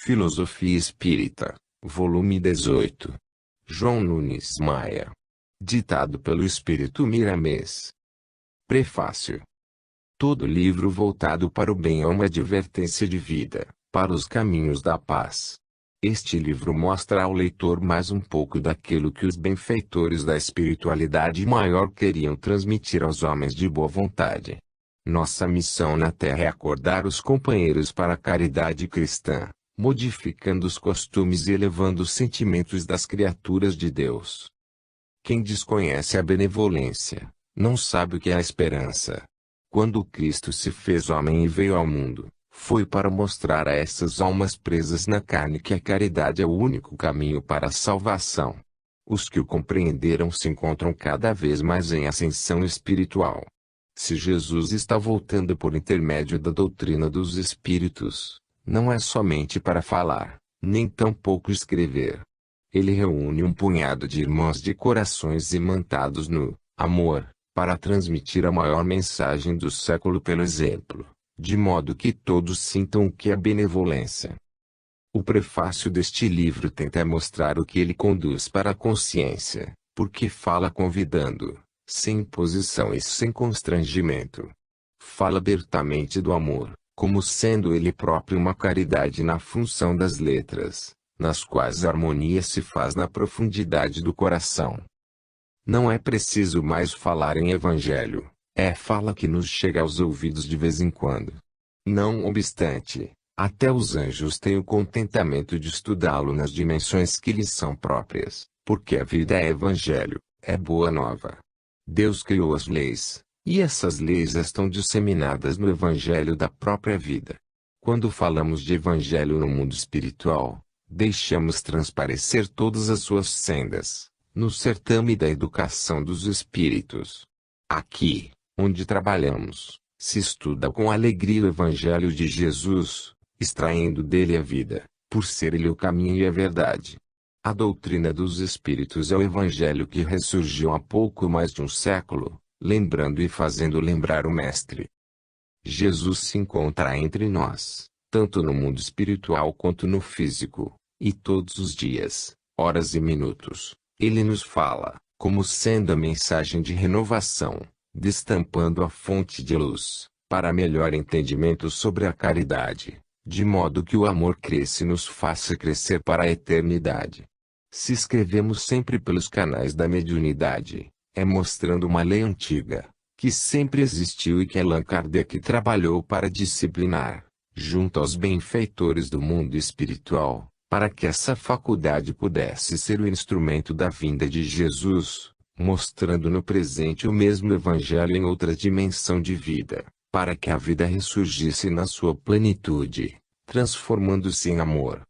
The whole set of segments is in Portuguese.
Filosofia Espírita, volume 18. João Nunes Maia. Ditado pelo Espírito Miramês. Prefácio. Todo livro voltado para o bem é uma advertência de vida, para os caminhos da paz. Este livro mostra ao leitor mais um pouco daquilo que os benfeitores da espiritualidade maior queriam transmitir aos homens de boa vontade. Nossa missão na Terra é acordar os companheiros para a caridade cristã, modificando os costumes e elevando os sentimentos das criaturas de Deus. Quem desconhece a benevolência, não sabe o que é a esperança. Quando Cristo se fez homem e veio ao mundo, foi para mostrar a essas almas presas na carne que a caridade é o único caminho para a salvação. Os que o compreenderam se encontram cada vez mais em ascensão espiritual. Se Jesus está voltando por intermédio da doutrina dos Espíritos, não é somente para falar, nem tampouco escrever. Ele reúne um punhado de irmãos de corações imantados no amor, para transmitir a maior mensagem do século pelo exemplo, de modo que todos sintam o que é benevolência. O prefácio deste livro tenta mostrar o que ele conduz para a consciência, porque fala convidando, sem imposição e sem constrangimento. Fala abertamente do amor, como sendo ele próprio uma caridade na função das letras, nas quais a harmonia se faz na profundidade do coração. Não é preciso mais falar em evangelho, é fala que nos chega aos ouvidos de vez em quando. Não obstante, até os anjos têm o contentamento de estudá-lo nas dimensões que lhes são próprias, porque a vida é evangelho, é boa nova. Deus criou as leis, e essas leis estão disseminadas no evangelho da própria vida. Quando falamos de evangelho no mundo espiritual, deixamos transparecer todas as suas sendas, no certame da educação dos espíritos. Aqui, onde trabalhamos, se estuda com alegria o evangelho de Jesus, extraindo dele a vida, por ser ele o caminho e a verdade. A doutrina dos Espíritos é o evangelho que ressurgiu há pouco mais de um século, lembrando e fazendo lembrar o Mestre. Jesus se encontra entre nós, tanto no mundo espiritual quanto no físico, e todos os dias, horas e minutos, ele nos fala, como sendo a mensagem de renovação, destampando a fonte de luz, para melhor entendimento sobre a caridade, de modo que o amor cresça e nos faça crescer para a eternidade. Se escrevemos sempre pelos canais da mediunidade, é mostrando uma lei antiga, que sempre existiu e que Allan Kardec trabalhou para disciplinar, junto aos benfeitores do mundo espiritual, para que essa faculdade pudesse ser o instrumento da vinda de Jesus, mostrando no presente o mesmo evangelho em outra dimensão de vida, para que a vida ressurgisse na sua plenitude, transformando-se em amor.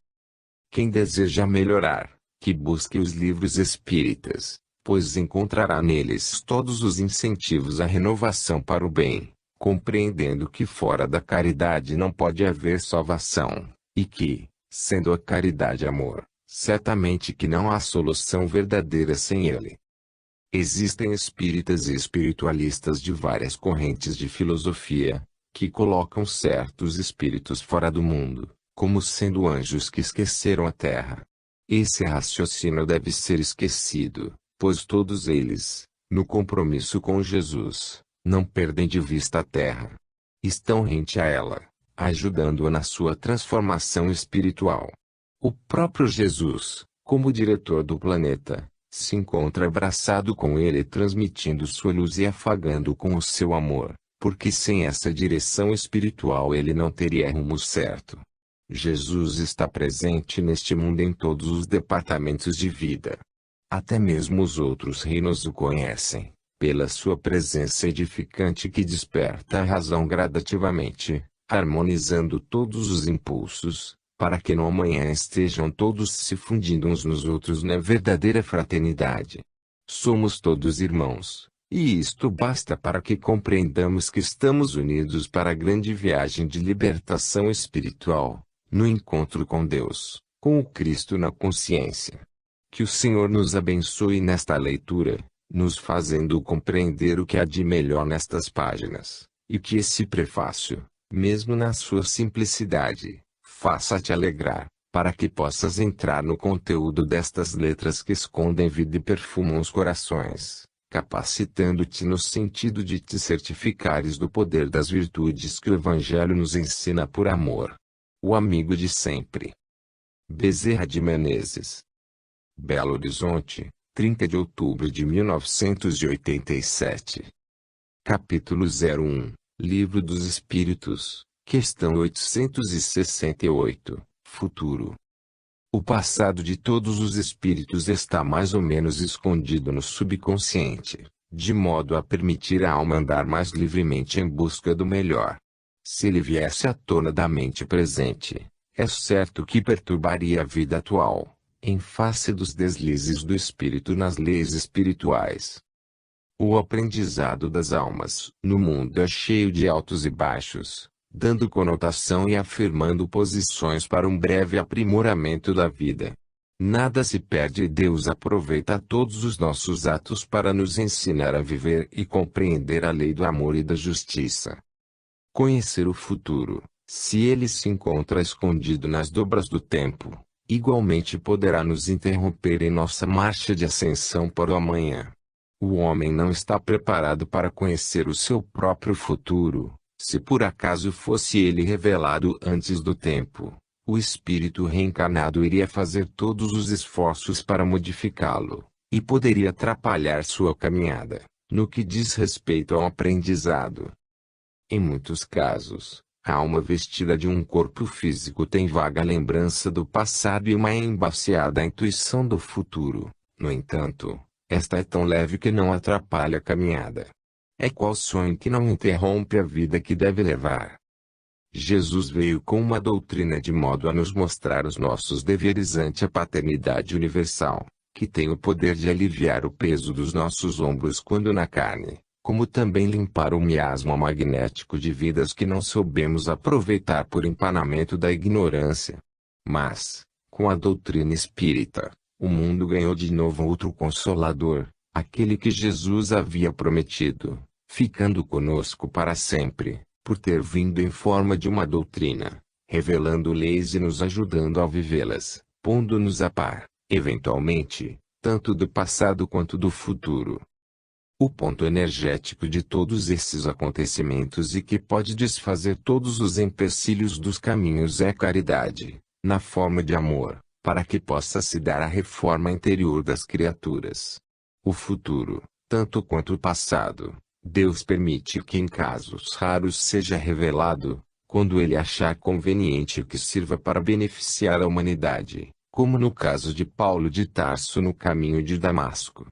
Quem deseja melhorar, que busque os livros espíritas, pois encontrará neles todos os incentivos à renovação para o bem, compreendendo que fora da caridade não pode haver salvação, e que, sendo a caridade amor, certamente que não há solução verdadeira sem ele. Existem espíritas e espiritualistas de várias correntes de filosofia, que colocam certos espíritos fora do mundo, como sendo anjos que esqueceram a terra. Esse raciocínio deve ser esquecido, pois todos eles, no compromisso com Jesus, não perdem de vista a terra. Estão rente a ela, ajudando-a na sua transformação espiritual. O próprio Jesus, como diretor do planeta, se encontra abraçado com ele transmitindo sua luz e afagando com o seu amor, porque sem essa direção espiritual ele não teria rumo certo. Jesus está presente neste mundo em todos os departamentos de vida. Até mesmo os outros reinos o conhecem, pela sua presença edificante que desperta a razão gradativamente, harmonizando todos os impulsos, para que no amanhã estejam todos se fundindo uns nos outros na verdadeira fraternidade. Somos todos irmãos, e isto basta para que compreendamos que estamos unidos para a grande viagem de libertação espiritual, no encontro com Deus, com o Cristo na consciência. Que o Senhor nos abençoe nesta leitura, nos fazendo compreender o que há de melhor nestas páginas, e que esse prefácio, mesmo na sua simplicidade, faça-te alegrar, para que possas entrar no conteúdo destas letras que escondem vida e perfumam os corações, capacitando-te no sentido de te certificares do poder das virtudes que o Evangelho nos ensina por amor. O amigo de sempre. Bezerra de Menezes. Belo Horizonte, 30 de outubro de 1987. Capítulo 01, Livro dos Espíritos, questão 868, Futuro. O passado de todos os espíritos está mais ou menos escondido no subconsciente, de modo a permitir à alma andar mais livremente em busca do melhor. Se ele viesse à tona da mente presente, é certo que perturbaria a vida atual, em face dos deslizes do espírito nas leis espirituais. O aprendizado das almas no mundo é cheio de altos e baixos, dando conotação e afirmando posições para um breve aprimoramento da vida. Nada se perde e Deus aproveita todos os nossos atos para nos ensinar a viver e compreender a lei do amor e da justiça. Conhecer o futuro, se ele se encontra escondido nas dobras do tempo, igualmente poderá nos interromper em nossa marcha de ascensão para o amanhã. O homem não está preparado para conhecer o seu próprio futuro. Se por acaso fosse ele revelado antes do tempo, o espírito reencarnado iria fazer todos os esforços para modificá-lo, e poderia atrapalhar sua caminhada, no que diz respeito ao aprendizado. Em muitos casos, a alma vestida de um corpo físico tem vaga lembrança do passado e uma embaciada intuição do futuro. No entanto, esta é tão leve que não atrapalha a caminhada. É qual sonho que não interrompe a vida que deve levar. Jesus veio com uma doutrina de modo a nos mostrar os nossos deveres ante a paternidade universal, que tem o poder de aliviar o peso dos nossos ombros quando na carne, como também limpar o miasma magnético de vidas que não soubemos aproveitar por empanamento da ignorância. Mas, com a doutrina espírita, o mundo ganhou de novo outro Consolador, aquele que Jesus havia prometido, ficando conosco para sempre, por ter vindo em forma de uma doutrina, revelando leis e nos ajudando a vivê-las, pondo-nos a par, eventualmente, tanto do passado quanto do futuro. O ponto energético de todos esses acontecimentos e que pode desfazer todos os empecilhos dos caminhos é a caridade, na forma de amor, para que possa se dar a reforma interior das criaturas. O futuro, tanto quanto o passado, Deus permite que em casos raros seja revelado, quando ele achar conveniente que sirva para beneficiar a humanidade, como no caso de Paulo de Tarso no caminho de Damasco.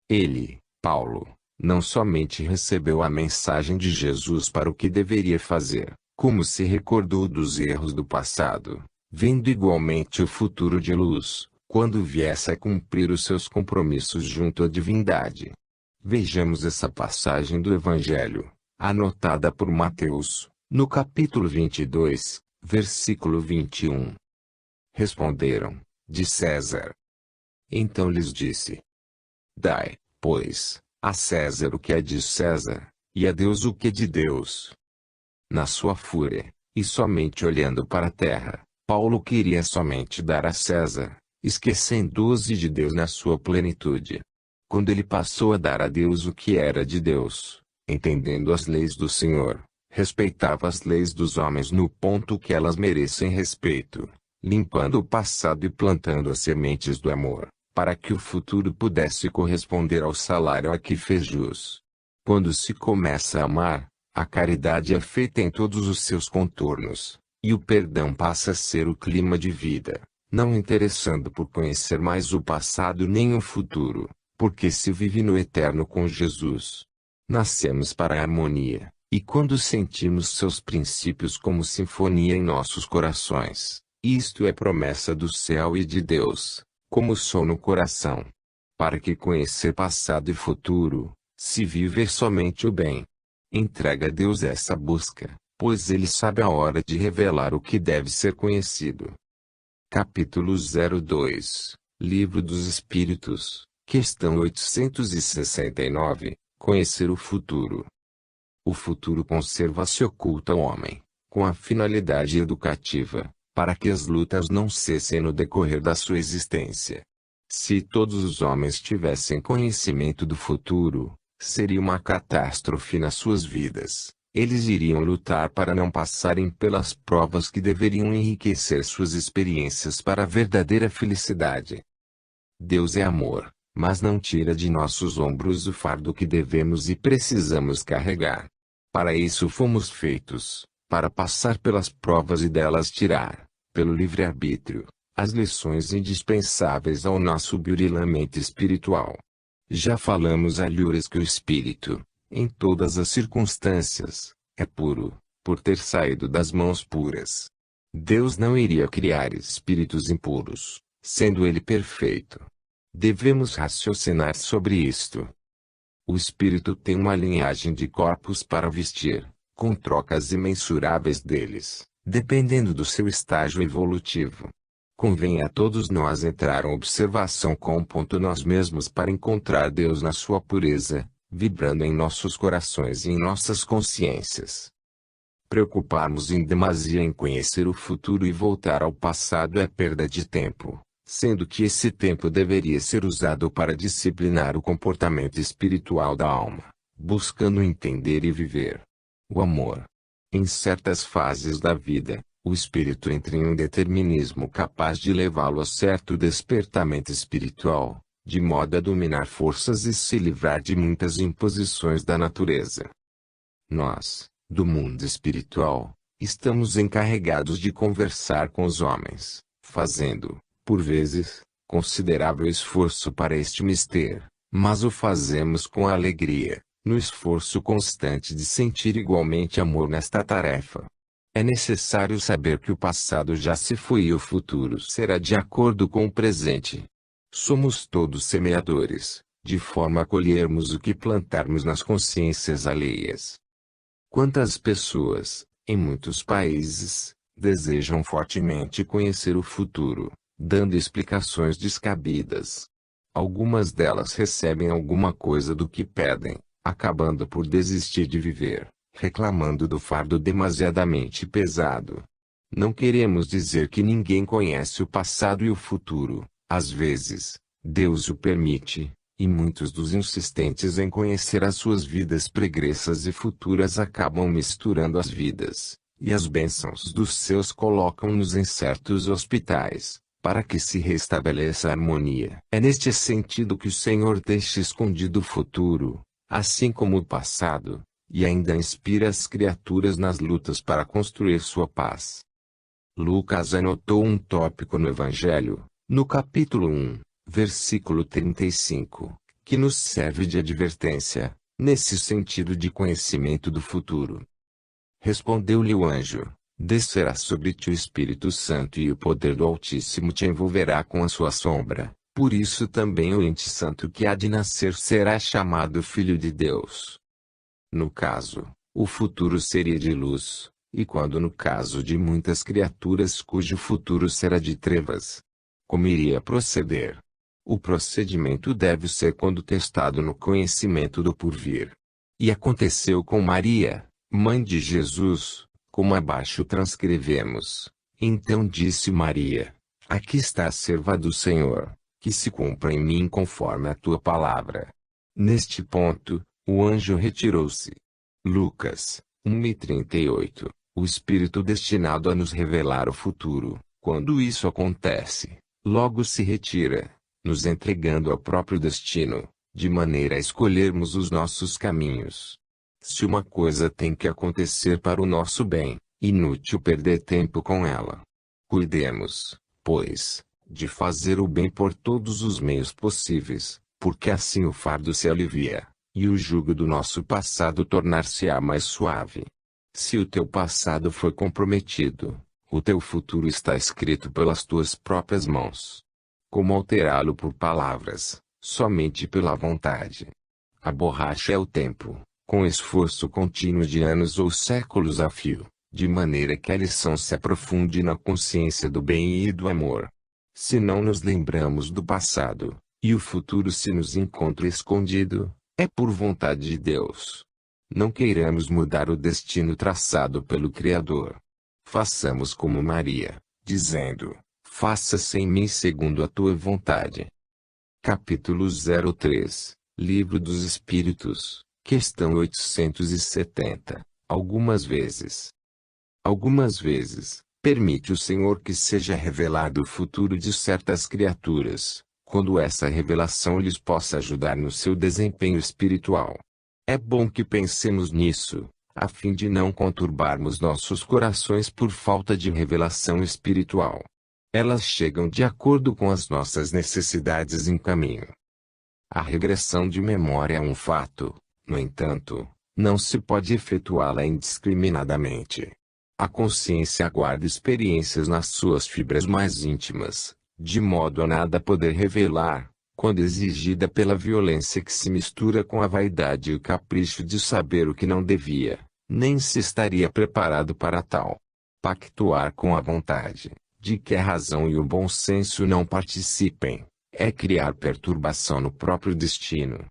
Ele, Paulo, não somente recebeu a mensagem de Jesus para o que deveria fazer, como se recordou dos erros do passado, vendo igualmente o futuro de luz, quando viesse a cumprir os seus compromissos junto à divindade. Vejamos essa passagem do Evangelho, anotada por Mateus, no capítulo 22, versículo 21. Responderam, de César. Então lhes disse: Dai, pois, a César o que é de César, e a Deus o que é de Deus. Na sua fúria, e somente olhando para a terra, Paulo queria somente dar a César, esquecendo-se de Deus na sua plenitude. Quando ele passou a dar a Deus o que era de Deus, entendendo as leis do Senhor, respeitava as leis dos homens no ponto que elas merecem respeito, limpando o passado e plantando as sementes do amor, para que o futuro pudesse corresponder ao salário a que fez jus. Quando se começa a amar, a caridade é feita em todos os seus contornos, e o perdão passa a ser o clima de vida, não interessando por conhecer mais o passado nem o futuro, porque se vive no eterno com Jesus. Nascemos para a harmonia, e quando sentimos seus princípios como sinfonia em nossos corações, isto é promessa do céu e de Deus, como som no coração. Para que conhecer passado e futuro, se viver somente o bem. Entrega a Deus essa busca, pois Ele sabe a hora de revelar o que deve ser conhecido. Capítulo 02, Livro dos Espíritos, questão 869, Conhecer o futuro. O futuro conserva-se oculto ao homem, com a finalidade educativa, para que as lutas não cessem no decorrer da sua existência. Se todos os homens tivessem conhecimento do futuro, seria uma catástrofe nas suas vidas. Eles iriam lutar para não passarem pelas provas que deveriam enriquecer suas experiências para a verdadeira felicidade. Deus é amor, mas não tira de nossos ombros o fardo que devemos e precisamos carregar. Para isso fomos feitos, para passar pelas provas e delas tirar, pelo livre-arbítrio, as lições indispensáveis ao nosso burilamento espiritual. Já falamos alhures que o espírito, em todas as circunstâncias, é puro, por ter saído das mãos puras. Deus não iria criar espíritos impuros, sendo ele perfeito. Devemos raciocinar sobre isto. O espírito tem uma linhagem de corpos para vestir, com trocas imensuráveis deles, dependendo do seu estágio evolutivo. Convém a todos nós entrar em observação com nós mesmos para encontrar Deus na sua pureza, vibrando em nossos corações e em nossas consciências. Preocuparmos em demasia em conhecer o futuro e voltar ao passado é perda de tempo, sendo que esse tempo deveria ser usado para disciplinar o comportamento espiritual da alma, buscando entender e viver o amor. Em certas fases da vida, o espírito entra em um determinismo capaz de levá-lo a certo despertamento espiritual, de modo a dominar forças e se livrar de muitas imposições da natureza. Nós, do mundo espiritual, estamos encarregados de conversar com os homens, fazendo, por vezes, considerável esforço para este mister, mas o fazemos com alegria, no esforço constante de sentir igualmente amor nesta tarefa. É necessário saber que o passado já se foi e o futuro será de acordo com o presente. Somos todos semeadores, de forma a colhermos o que plantarmos nas consciências alheias. Quantas pessoas, em muitos países, desejam fortemente conhecer o futuro, dando explicações descabidas. Algumas delas recebem alguma coisa do que pedem, acabando por desistir de viver, reclamando do fardo demasiadamente pesado. Não queremos dizer que ninguém conhece o passado e o futuro. Às vezes, Deus o permite, e muitos dos insistentes em conhecer as suas vidas pregressas e futuras acabam misturando as vidas, e as bênçãos dos seus colocam-nos em certos hospitais, para que se restabeleça a harmonia. É neste sentido que o Senhor deixa escondido o futuro, assim como o passado, e ainda inspira as criaturas nas lutas para construir sua paz. Lucas anotou um tópico no Evangelho, no capítulo 1, versículo 35, que nos serve de advertência, nesse sentido de conhecimento do futuro. Respondeu-lhe o anjo: descerá sobre ti o Espírito Santo e o poder do Altíssimo te envolverá com a sua sombra, por isso também o ente santo que há de nascer será chamado Filho de Deus. No caso, o futuro seria de luz, e quando no caso de muitas criaturas cujo futuro será de trevas, como iria proceder? O procedimento deve ser quando testado no conhecimento do porvir. E aconteceu com Maria, mãe de Jesus, como abaixo transcrevemos. Então disse Maria: aqui está a serva do Senhor, que se cumpra em mim conforme a tua palavra. Neste ponto, o anjo retirou-se. Lucas 1:38. O Espírito destinado a nos revelar o futuro, quando isso acontece, logo se retira, nos entregando ao próprio destino, de maneira a escolhermos os nossos caminhos. Se uma coisa tem que acontecer para o nosso bem, inútil perder tempo com ela. Cuidemos, pois, de fazer o bem por todos os meios possíveis, porque assim o fardo se alivia, e o jugo do nosso passado tornar-se-á mais suave. Se o teu passado foi comprometido, o teu futuro está escrito pelas tuas próprias mãos. Como alterá-lo por palavras, somente pela vontade? A borracha é o tempo, com esforço contínuo de anos ou séculos a fio, de maneira que a lição se aprofunde na consciência do bem e do amor. Se não nos lembramos do passado, e o futuro se nos encontra escondido, é por vontade de Deus. Não queiramos mudar o destino traçado pelo Criador. Façamos como Maria, dizendo: faça-se em mim segundo a tua vontade. Capítulo 03, Livro dos Espíritos, questão 870. Algumas vezes, permite o Senhor que seja revelado o futuro de certas criaturas, quando essa revelação lhes possa ajudar no seu desempenho espiritual. É bom que pensemos nisso, a fim de não conturbarmos nossos corações por falta de revelação espiritual. Elas chegam de acordo com as nossas necessidades em caminho. A regressão de memória é um fato, no entanto, não se pode efetuá-la indiscriminadamente. A consciência guarda experiências nas suas fibras mais íntimas, de modo a nada poder revelar, quando exigida pela violência que se mistura com a vaidade e o capricho de saber o que não devia, nem se estaria preparado para tal. Pactuar com a vontade, de que a razão e o bom senso não participem, é criar perturbação no próprio destino.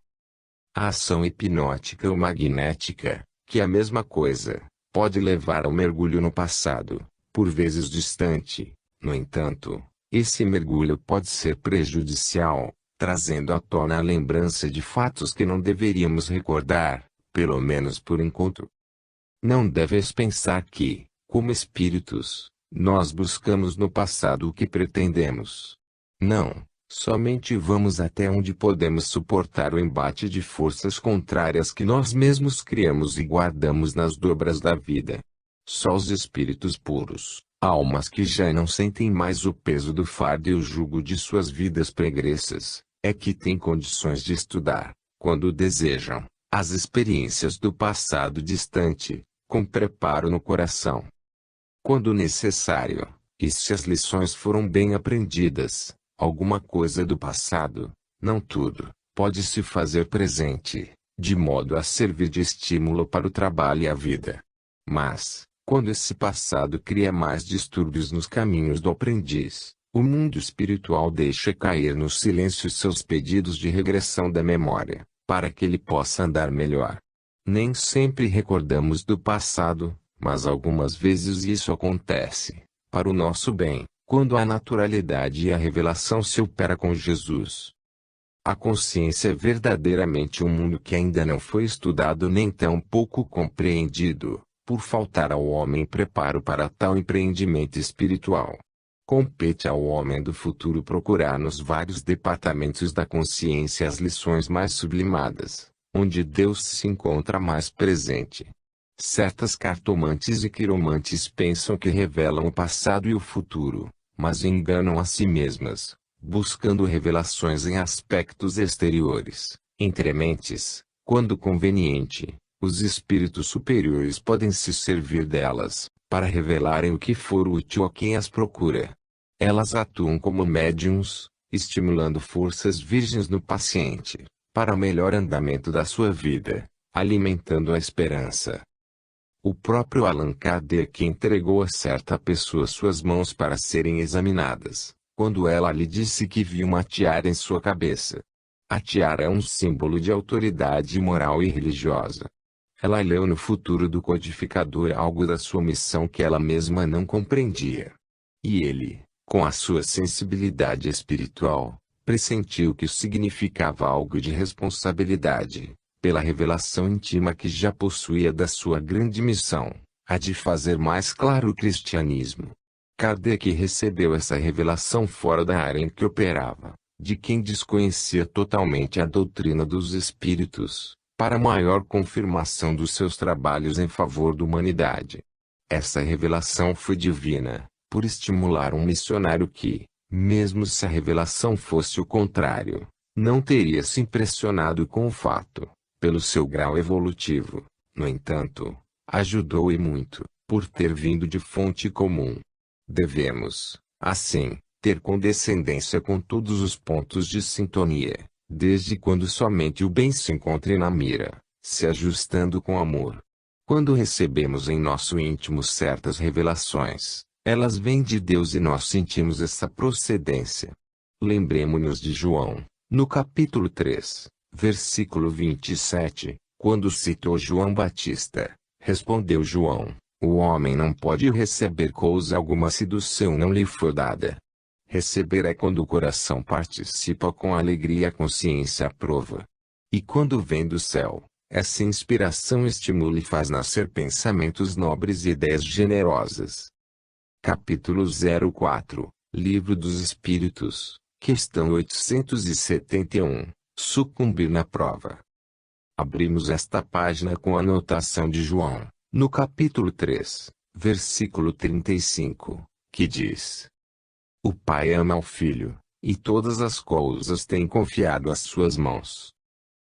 A ação hipnótica ou magnética, que é a mesma coisa, pode levar ao mergulho no passado, por vezes distante. No entanto, esse mergulho pode ser prejudicial, trazendo à tona a lembrança de fatos que não deveríamos recordar, pelo menos por enquanto. Não deves pensar que, como espíritos, nós buscamos no passado o que pretendemos. Não, somente vamos até onde podemos suportar o embate de forças contrárias que nós mesmos criamos e guardamos nas dobras da vida. Só os espíritos puros, almas que já não sentem mais o peso do fardo e o jugo de suas vidas pregressas, é que têm condições de estudar, quando desejam, as experiências do passado distante, com preparo no coração. Quando necessário, e se as lições foram bem aprendidas, alguma coisa do passado, não tudo, pode se fazer presente, de modo a servir de estímulo para o trabalho e a vida. Mas, quando esse passado cria mais distúrbios nos caminhos do aprendiz, o mundo espiritual deixa cair no silêncio seus pedidos de regressão da memória, para que ele possa andar melhor. Nem sempre recordamos do passado, mas algumas vezes isso acontece, para o nosso bem, quando a naturalidade e a revelação se opera com Jesus. A consciência é verdadeiramente um mundo que ainda não foi estudado nem tão pouco compreendido, por faltar ao homem preparo para tal empreendimento espiritual. Compete ao homem do futuro procurar nos vários departamentos da consciência as lições mais sublimadas, onde Deus se encontra mais presente. Certas cartomantes e quiromantes pensam que revelam o passado e o futuro, mas enganam a si mesmas, buscando revelações em aspectos exteriores, entre mentes. Quando conveniente, os espíritos superiores podem se servir delas, para revelarem o que for útil a quem as procura. Elas atuam como médiums, estimulando forças virgens no paciente, para o melhor andamento da sua vida, alimentando a esperança. O próprio Allan Kardec entregou a certa pessoa suas mãos para serem examinadas, quando ela lhe disse que viu uma tiara em sua cabeça. A tiara é um símbolo de autoridade moral e religiosa. Ela leu no futuro do codificador algo da sua missão que ela mesma não compreendia. E ele, com a sua sensibilidade espiritual, pressentiu que significava algo de responsabilidade, pela revelação íntima que já possuía da sua grande missão, a de fazer mais claro o cristianismo. Kardec recebeu essa revelação fora da área em que operava, de quem desconhecia totalmente a doutrina dos espíritos, para maior confirmação dos seus trabalhos em favor da humanidade. Essa revelação foi divina, por estimular um missionário que, mesmo se a revelação fosse o contrário, não teria se impressionado com o fato, pelo seu grau evolutivo. No entanto, ajudou e muito, por ter vindo de fonte comum. Devemos, assim, ter condescendência com todos os pontos de sintonia, desde quando somente o bem se encontre na mira, se ajustando com amor. Quando recebemos em nosso íntimo certas revelações, elas vêm de Deus e nós sentimos essa procedência. Lembremo-nos de João, no capítulo 3, versículo 27, quando citou João Batista. Respondeu João: O homem não pode receber coisa alguma se do céu não lhe for dada. Receber é quando o coração participa com alegria e a consciência aprova. E quando vem do céu, essa inspiração estimula e faz nascer pensamentos nobres e ideias generosas. Capítulo 04, Livro dos Espíritos, questão 871, sucumbir na prova. Abrimos esta página com a anotação de João, no capítulo 3, versículo 35, que diz: O Pai ama ao Filho, e todas as coisas tem confiado às suas mãos.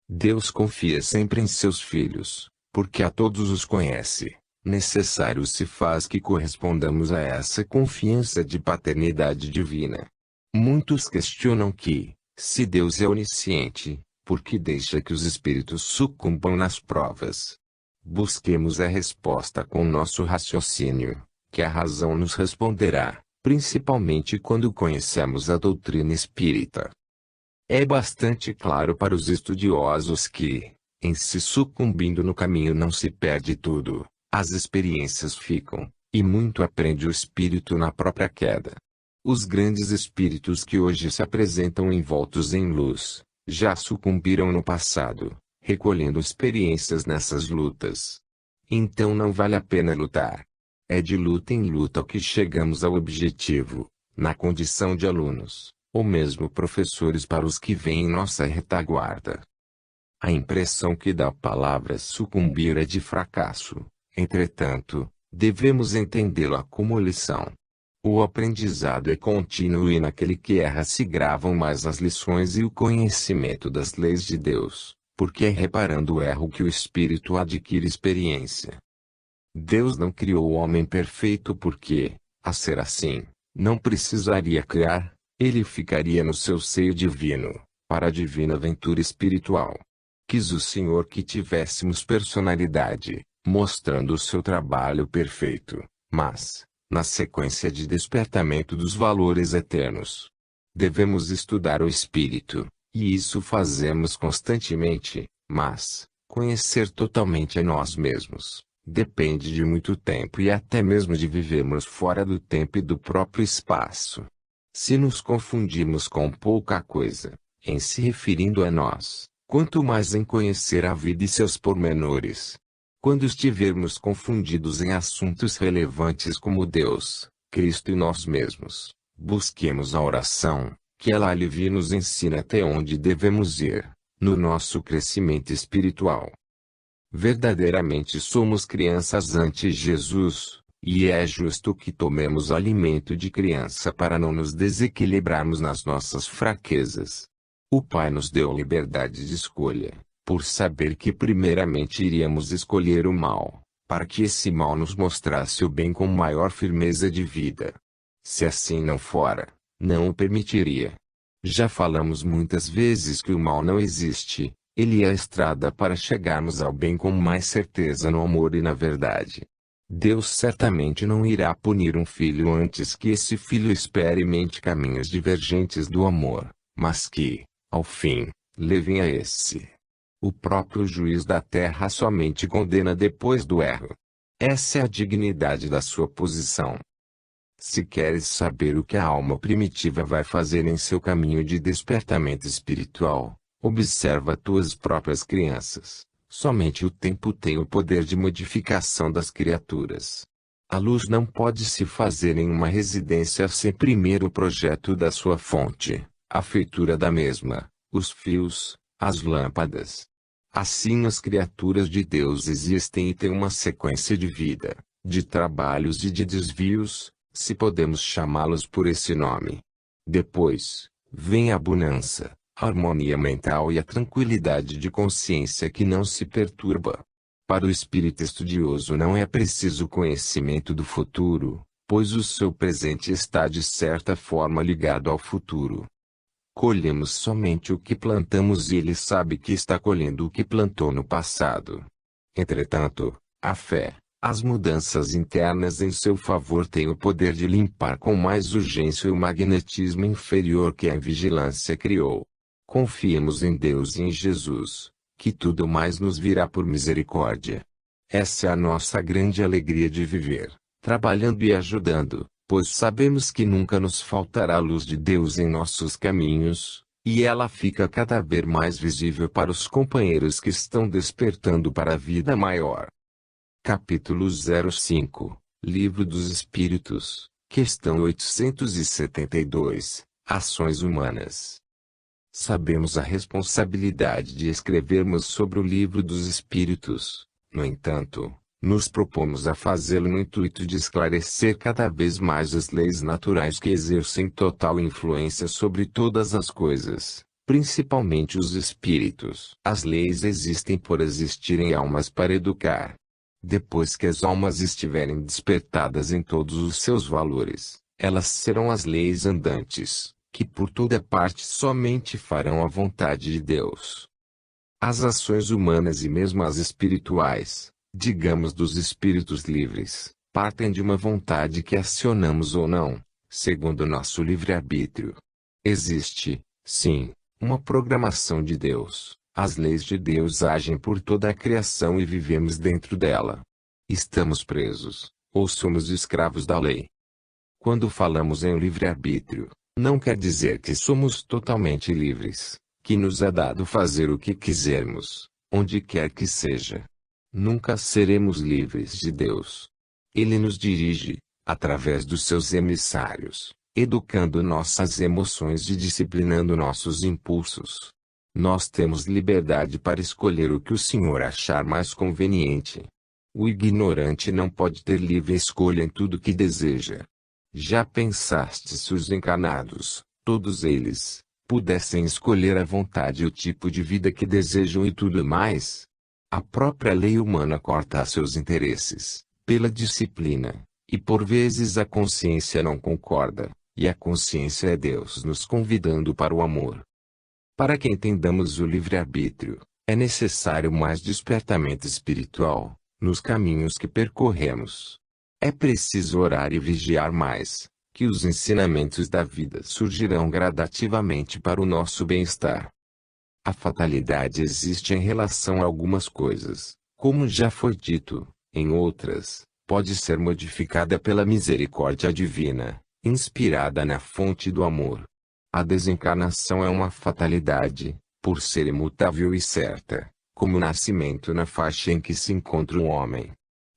Deus confia sempre em seus filhos, porque a todos os conhece. Necessário se faz que correspondamos a essa confiança de paternidade divina. Muitos questionam que, se Deus é onisciente, por que deixa que os espíritos sucumbam nas provas? Busquemos a resposta com nosso raciocínio, que a razão nos responderá, principalmente quando conhecemos a doutrina espírita. É bastante claro para os estudiosos que, em se sucumbindo no caminho não se perde tudo, as experiências ficam, e muito aprende o espírito na própria queda. Os grandes espíritos que hoje se apresentam envoltos em luz, já sucumbiram no passado, recolhendo experiências nessas lutas. Então não vale a pena lutar. É de luta em luta que chegamos ao objetivo, na condição de alunos, ou mesmo professores para os que vêm em nossa retaguarda. A impressão que dá a palavra sucumbir é de fracasso, entretanto, devemos entendê-la como lição. O aprendizado é contínuo e naquele que erra se gravam mais as lições e o conhecimento das leis de Deus, porque é reparando o erro que o espírito adquire experiência. Deus não criou o homem perfeito porque, a ser assim, não precisaria criar, ele ficaria no seu seio divino, para a divina aventura espiritual. Quis o Senhor que tivéssemos personalidade, mostrando o seu trabalho perfeito, mas, na sequência de despertamento dos valores eternos, devemos estudar o espírito, e isso fazemos constantemente, mas, conhecer totalmente a nós mesmos, depende de muito tempo e até mesmo de vivermos fora do tempo e do próprio espaço. Se nos confundimos com pouca coisa, em se referindo a nós, quanto mais em conhecer a vida e seus pormenores. Quando estivermos confundidos em assuntos relevantes como Deus, Cristo e nós mesmos, busquemos a oração, que ela alivia e nos ensina até onde devemos ir, no nosso crescimento espiritual. Verdadeiramente somos crianças ante Jesus, e é justo que tomemos alimento de criança para não nos desequilibrarmos nas nossas fraquezas. O Pai nos deu liberdade de escolha, por saber que primeiramente iríamos escolher o mal, para que esse mal nos mostrasse o bem com maior firmeza de vida. Se assim não fora, não o permitiria. Já falamos muitas vezes que o mal não existe, ele é a estrada para chegarmos ao bem com mais certeza no amor e na verdade. Deus certamente não irá punir um filho antes que esse filho experimente caminhos divergentes do amor, mas que, ao fim, levem a esse. O próprio juiz da terra somente condena depois do erro. Essa é a dignidade da sua posição. Se queres saber o que a alma primitiva vai fazer em seu caminho de despertamento espiritual, observa tuas próprias crianças. Somente o tempo tem o poder de modificação das criaturas. A luz não pode se fazer em uma residência sem primeiro o projeto da sua fonte, a feitura da mesma, os fios, as lâmpadas. Assim as criaturas de Deus existem e têm uma sequência de vida, de trabalhos e de desvios, se podemos chamá-los por esse nome. Depois, vem a bonança, a harmonia mental e a tranquilidade de consciência que não se perturba. Para o espírito estudioso não é preciso conhecimento do futuro, pois o seu presente está de certa forma ligado ao futuro. Colhemos somente o que plantamos e ele sabe que está colhendo o que plantou no passado. Entretanto, a fé, as mudanças internas em seu favor têm o poder de limpar com mais urgência o magnetismo inferior que a vigilância criou. Confiemos em Deus e em Jesus, que tudo mais nos virá por misericórdia. Essa é a nossa grande alegria de viver, trabalhando e ajudando, pois sabemos que nunca nos faltará a luz de Deus em nossos caminhos, e ela fica cada vez mais visível para os companheiros que estão despertando para a vida maior. Capítulo 05, Livro dos Espíritos, questão 872, Ações Humanas. Sabemos a responsabilidade de escrevermos sobre o Livro dos Espíritos. No entanto, nos propomos a fazê-lo no intuito de esclarecer cada vez mais as leis naturais que exercem total influência sobre todas as coisas, principalmente os espíritos. As leis existem por existirem almas para educar. Depois que as almas estiverem despertadas em todos os seus valores, elas serão as leis andantes, que por toda parte somente farão a vontade de Deus. As ações humanas e mesmo as espirituais, digamos dos espíritos livres, partem de uma vontade que acionamos ou não, segundo nosso livre-arbítrio. Existe, sim, uma programação de Deus. As leis de Deus agem por toda a criação e vivemos dentro dela. Estamos presos, ou somos escravos da lei. Quando falamos em livre-arbítrio, não quer dizer que somos totalmente livres, que nos é dado fazer o que quisermos, onde quer que seja. Nunca seremos livres de Deus. Ele nos dirige, através dos seus emissários, educando nossas emoções e disciplinando nossos impulsos. Nós temos liberdade para escolher o que o Senhor achar mais conveniente. O ignorante não pode ter livre escolha em tudo que deseja. Já pensaste se os encarnados, todos eles, pudessem escolher à vontade o tipo de vida que desejam e tudo mais? A própria lei humana corta a seus interesses, pela disciplina, e por vezes a consciência não concorda, e a consciência é Deus nos convidando para o amor. Para que entendamos o livre-arbítrio, é necessário mais despertamento espiritual, nos caminhos que percorremos. É preciso orar e vigiar mais, que os ensinamentos da vida surgirão gradativamente para o nosso bem-estar. A fatalidade existe em relação a algumas coisas, como já foi dito, em outras, pode ser modificada pela misericórdia divina, inspirada na fonte do amor. A desencarnação é uma fatalidade, por ser imutável e certa, como o nascimento na faixa em que se encontra o homem.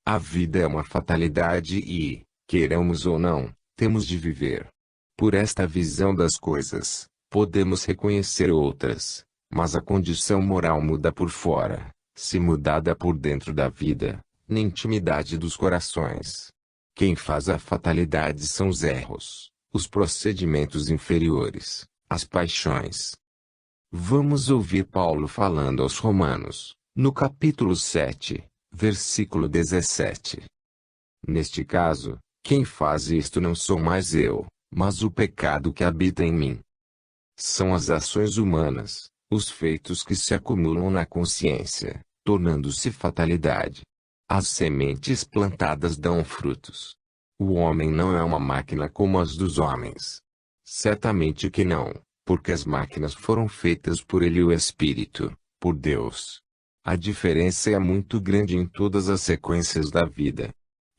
A vida é uma fatalidade e, queiramos ou não, temos de viver. Por esta visão das coisas, podemos reconhecer outras, mas a condição moral muda por fora, se mudada por dentro da vida, na intimidade dos corações. Quem faz a fatalidade são os erros, os procedimentos inferiores, as paixões. Vamos ouvir Paulo falando aos Romanos, no capítulo 7, versículo 17. Neste caso, quem faz isto não sou mais eu, mas o pecado que habita em mim. São as ações humanas, os feitos que se acumulam na consciência, tornando-se fatalidade. As sementes plantadas dão frutos. O homem não é uma máquina como as dos homens. Certamente que não, porque as máquinas foram feitas por ele e o Espírito, por Deus. A diferença é muito grande em todas as sequências da vida.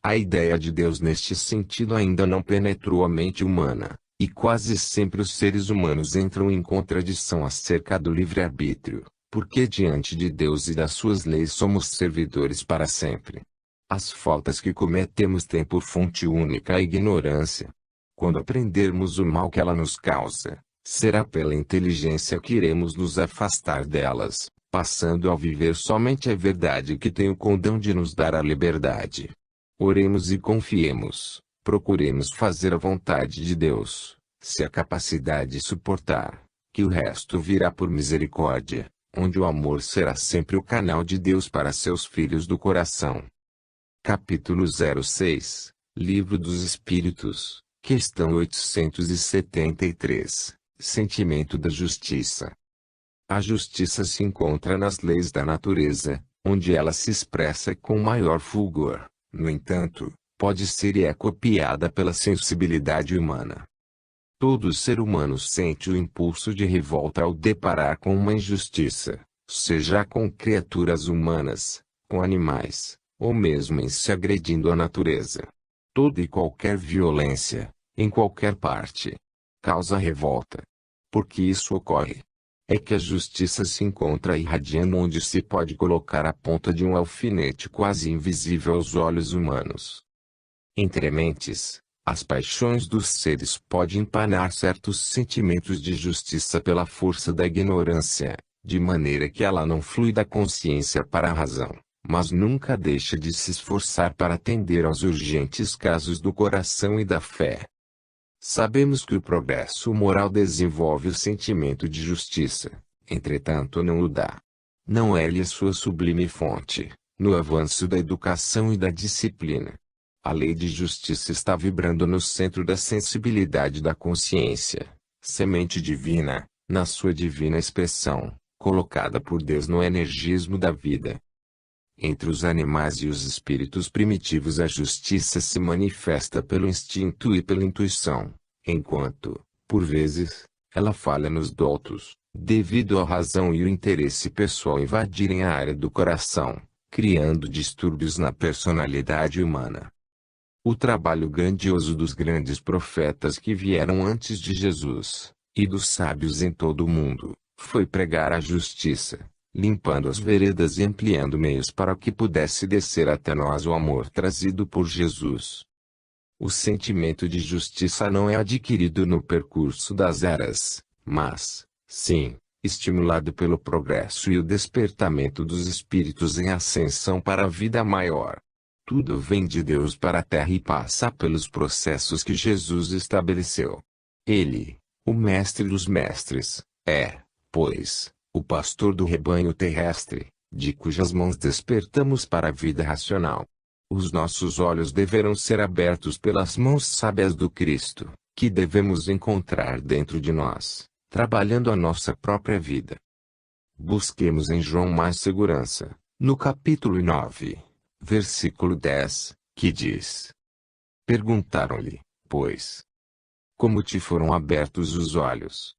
A ideia de Deus neste sentido ainda não penetrou a mente humana, e quase sempre os seres humanos entram em contradição acerca do livre-arbítrio, porque diante de Deus e das suas leis somos servidores para sempre. As faltas que cometemos têm por fonte única a ignorância. Quando aprendermos o mal que ela nos causa, será pela inteligência que iremos nos afastar delas, passando a viver somente a verdade que tem o condão de nos dar a liberdade. Oremos e confiemos, procuremos fazer a vontade de Deus, se a capacidade suportar, que o resto virá por misericórdia, onde o amor será sempre o canal de Deus para seus filhos do coração. Capítulo 06, Livro dos Espíritos, questão 873, Sentimento da Justiça. A justiça se encontra nas leis da natureza, onde ela se expressa com maior fulgor. No entanto, pode ser e é copiada pela sensibilidade humana. Todo ser humano sente o impulso de revolta ao deparar com uma injustiça, seja com criaturas humanas, com animais, ou mesmo em se agredindo a natureza. Toda e qualquer violência, em qualquer parte, causa revolta. Por que isso ocorre? É que a justiça se encontra irradiando onde se pode colocar a ponta de um alfinete quase invisível aos olhos humanos. Entre mentes, as paixões dos seres podem empanar certos sentimentos de justiça pela força da ignorância, de maneira que ela não flui da consciência para a razão, mas nunca deixa de se esforçar para atender aos urgentes casos do coração e da fé. Sabemos que o progresso moral desenvolve o sentimento de justiça, entretanto não o dá. Não é-lhe a sua sublime fonte, no avanço da educação e da disciplina. A lei de justiça está vibrando no centro da sensibilidade da consciência, semente divina, na sua divina expressão, colocada por Deus no energismo da vida. Entre os animais e os espíritos primitivos a justiça se manifesta pelo instinto e pela intuição, enquanto, por vezes, ela falha nos doutos, devido à razão e o interesse pessoal invadirem a área do coração, criando distúrbios na personalidade humana. O trabalho grandioso dos grandes profetas que vieram antes de Jesus, e dos sábios em todo o mundo, foi pregar a justiça, limpando as veredas e ampliando meios para que pudesse descer até nós o amor trazido por Jesus. O sentimento de justiça não é adquirido no percurso das eras, mas, sim, estimulado pelo progresso e o despertamento dos espíritos em ascensão para a vida maior. Tudo vem de Deus para a terra e passa pelos processos que Jesus estabeleceu. Ele, o mestre dos mestres, é, pois, o pastor do rebanho terrestre, de cujas mãos despertamos para a vida racional. Os nossos olhos deverão ser abertos pelas mãos sábias do Cristo, que devemos encontrar dentro de nós, trabalhando a nossa própria vida. Busquemos em João mais segurança, no capítulo 9, versículo 10, que diz: Perguntaram-lhe, pois, como te foram abertos os olhos?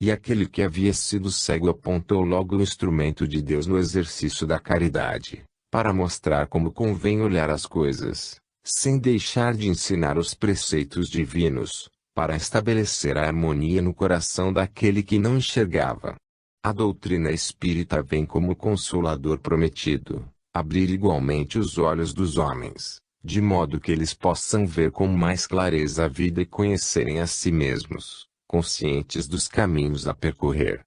E aquele que havia sido cego apontou logo o instrumento de Deus no exercício da caridade, para mostrar como convém olhar as coisas, sem deixar de ensinar os preceitos divinos, para estabelecer a harmonia no coração daquele que não enxergava. A doutrina espírita vem como consolador prometido, abrir igualmente os olhos dos homens, de modo que eles possam ver com mais clareza a vida e conhecerem a si mesmos, conscientes dos caminhos a percorrer.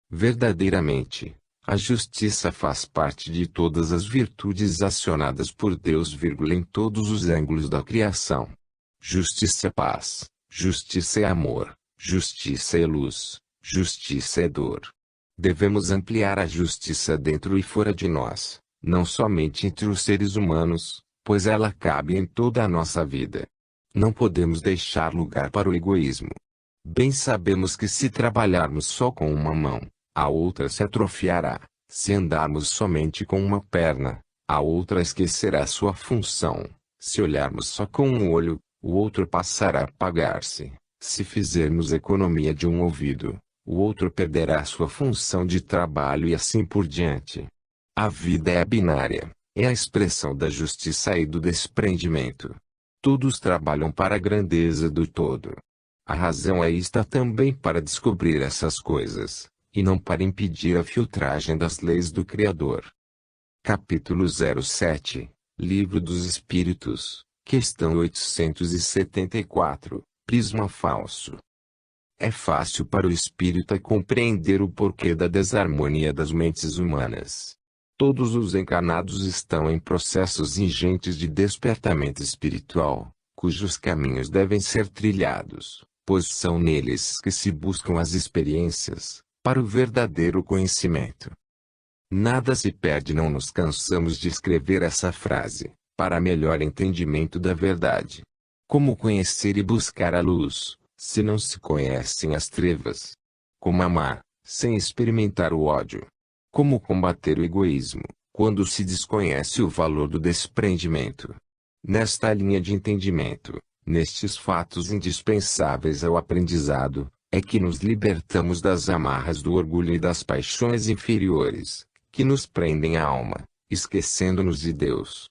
Verdadeiramente, a justiça faz parte de todas as virtudes acionadas por Deus, em todos os ângulos da criação. Justiça é paz, justiça é amor, justiça é luz, justiça é dor. Devemos ampliar a justiça dentro e fora de nós, não somente entre os seres humanos, pois ela cabe em toda a nossa vida. Não podemos deixar lugar para o egoísmo. Bem sabemos que se trabalharmos só com uma mão, a outra se atrofiará. Se andarmos somente com uma perna, a outra esquecerá sua função. Se olharmos só com um olho, o outro passará a apagar-se. Se fizermos economia de um ouvido, o outro perderá sua função de trabalho e assim por diante. A vida é binária, é a expressão da justiça e do desprendimento. Todos trabalham para a grandeza do todo. A razão aí está também para descobrir essas coisas, e não para impedir a filtragem das leis do Criador. Capítulo 07, Livro dos Espíritos, questão 874, Prisma falso. É fácil para o espírita compreender o porquê da desarmonia das mentes humanas. Todos os encarnados estão em processos ingentes de despertamento espiritual, cujos caminhos devem ser trilhados, pois são neles que se buscam as experiências, para o verdadeiro conhecimento. Nada se perde, não nos cansamos de escrever essa frase, para melhor entendimento da verdade. Como conhecer e buscar a luz, se não se conhecem as trevas? Como amar, sem experimentar o ódio? Como combater o egoísmo, quando se desconhece o valor do desprendimento? Nesta linha de entendimento, nestes fatos indispensáveis ao aprendizado, é que nos libertamos das amarras do orgulho e das paixões inferiores, que nos prendem a alma, esquecendo-nos de Deus.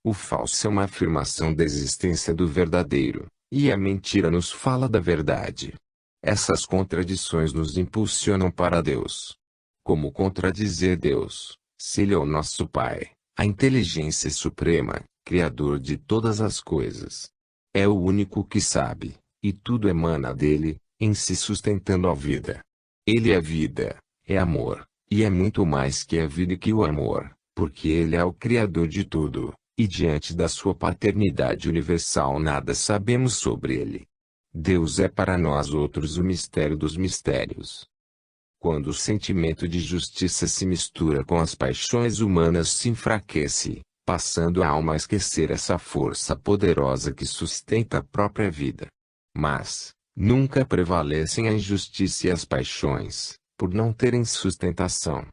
O falso é uma afirmação da existência do verdadeiro, e a mentira nos fala da verdade. Essas contradições nos impulsionam para Deus. Como contradizer Deus, se Ele é o nosso Pai, a inteligência suprema, Criador de todas as coisas? É o único que sabe, e tudo emana dele, em si sustentando a vida. Ele é vida, é amor, e é muito mais que a vida e que o amor, porque Ele é o Criador de tudo, e diante da sua paternidade universal nada sabemos sobre Ele. Deus é para nós outros o mistério dos mistérios. Quando o sentimento de justiça se mistura com as paixões humanas se enfraquece, passando a alma a esquecer essa força poderosa que sustenta a própria vida. Mas, nunca prevalecem a injustiça e as paixões, por não terem sustentação.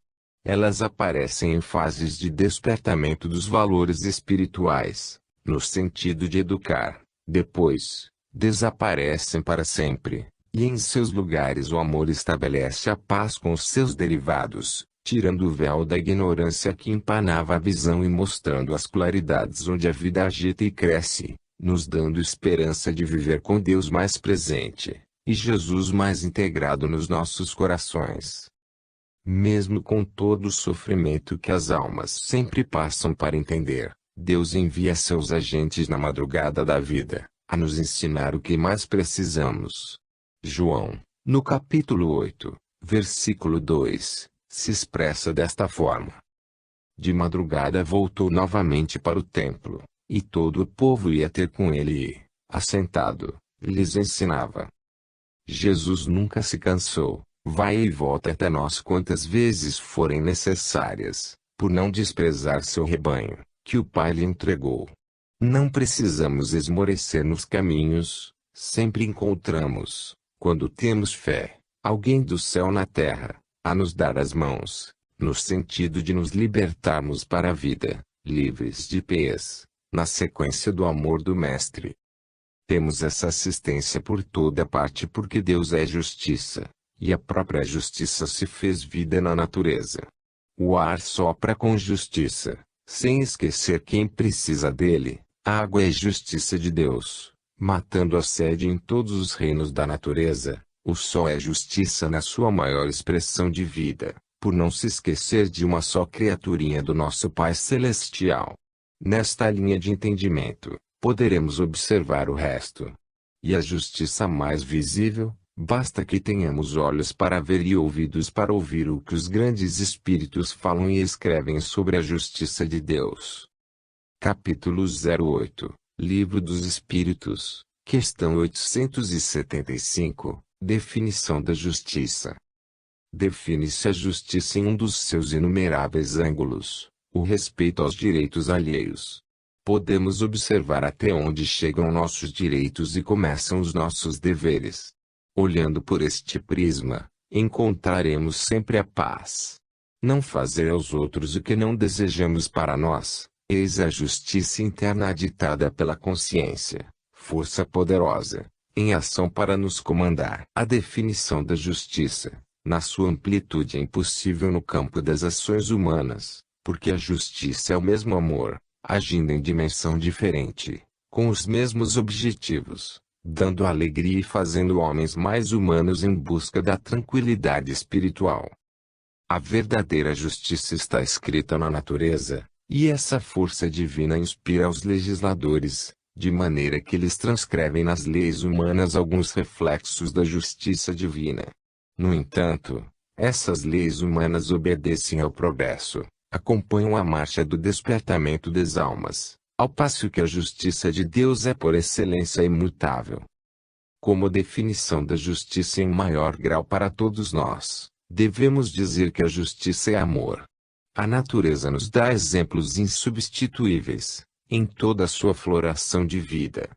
Elas aparecem em fases de despertamento dos valores espirituais, no sentido de educar, depois, desaparecem para sempre, e em seus lugares o amor estabelece a paz com os seus derivados, tirando o véu da ignorância que empanava a visão e mostrando as claridades onde a vida agita e cresce, nos dando esperança de viver com Deus mais presente, e Jesus mais integrado nos nossos corações. Mesmo com todo o sofrimento que as almas sempre passam para entender, Deus envia seus agentes na madrugada da vida, a nos ensinar o que mais precisamos. João, no capítulo 8, versículo 2, se expressa desta forma. De madrugada voltou novamente para o templo, e todo o povo ia ter com ele e, assentado, lhes ensinava. Jesus nunca se cansou, vai e volta até nós quantas vezes forem necessárias, por não desprezar seu rebanho, que o Pai lhe entregou. Não precisamos esmorecer nos caminhos, sempre encontramos, quando temos fé, alguém do céu na terra, a nos dar as mãos, no sentido de nos libertarmos para a vida, livres de peso, na sequência do amor do Mestre. Temos essa assistência por toda parte porque Deus é justiça, e a própria justiça se fez vida na natureza. O ar sopra com justiça, sem esquecer quem precisa dele. A água é justiça de Deus, matando a sede em todos os reinos da natureza. O sol é justiça na sua maior expressão de vida, por não se esquecer de uma só criaturinha do nosso Pai Celestial. Nesta linha de entendimento, poderemos observar o resto. E a justiça mais visível, basta que tenhamos olhos para ver e ouvidos para ouvir o que os grandes espíritos falam e escrevem sobre a justiça de Deus. Capítulo 08, Livro dos Espíritos, questão 875, definição da justiça. Define-se a justiça em um dos seus inumeráveis ângulos, o respeito aos direitos alheios. Podemos observar até onde chegam nossos direitos e começam os nossos deveres. Olhando por este prisma, encontraremos sempre a paz. Não fazer aos outros o que não desejamos para nós, eis a justiça interna ditada pela consciência, força poderosa, em ação para nos comandar. A definição da justiça, na sua amplitude é impossível no campo das ações humanas, porque a justiça é o mesmo amor, agindo em dimensão diferente, com os mesmos objetivos, dando alegria e fazendo homens mais humanos em busca da tranquilidade espiritual. A verdadeira justiça está escrita na natureza, e essa força divina inspira aos legisladores, de maneira que eles transcrevem nas leis humanas alguns reflexos da justiça divina. No entanto, essas leis humanas obedecem ao progresso, acompanham a marcha do despertamento das almas, ao passo que a justiça de Deus é por excelência imutável. Como definição da justiça em maior grau para todos nós, devemos dizer que a justiça é amor. A natureza nos dá exemplos insubstituíveis, em toda a sua floração de vida.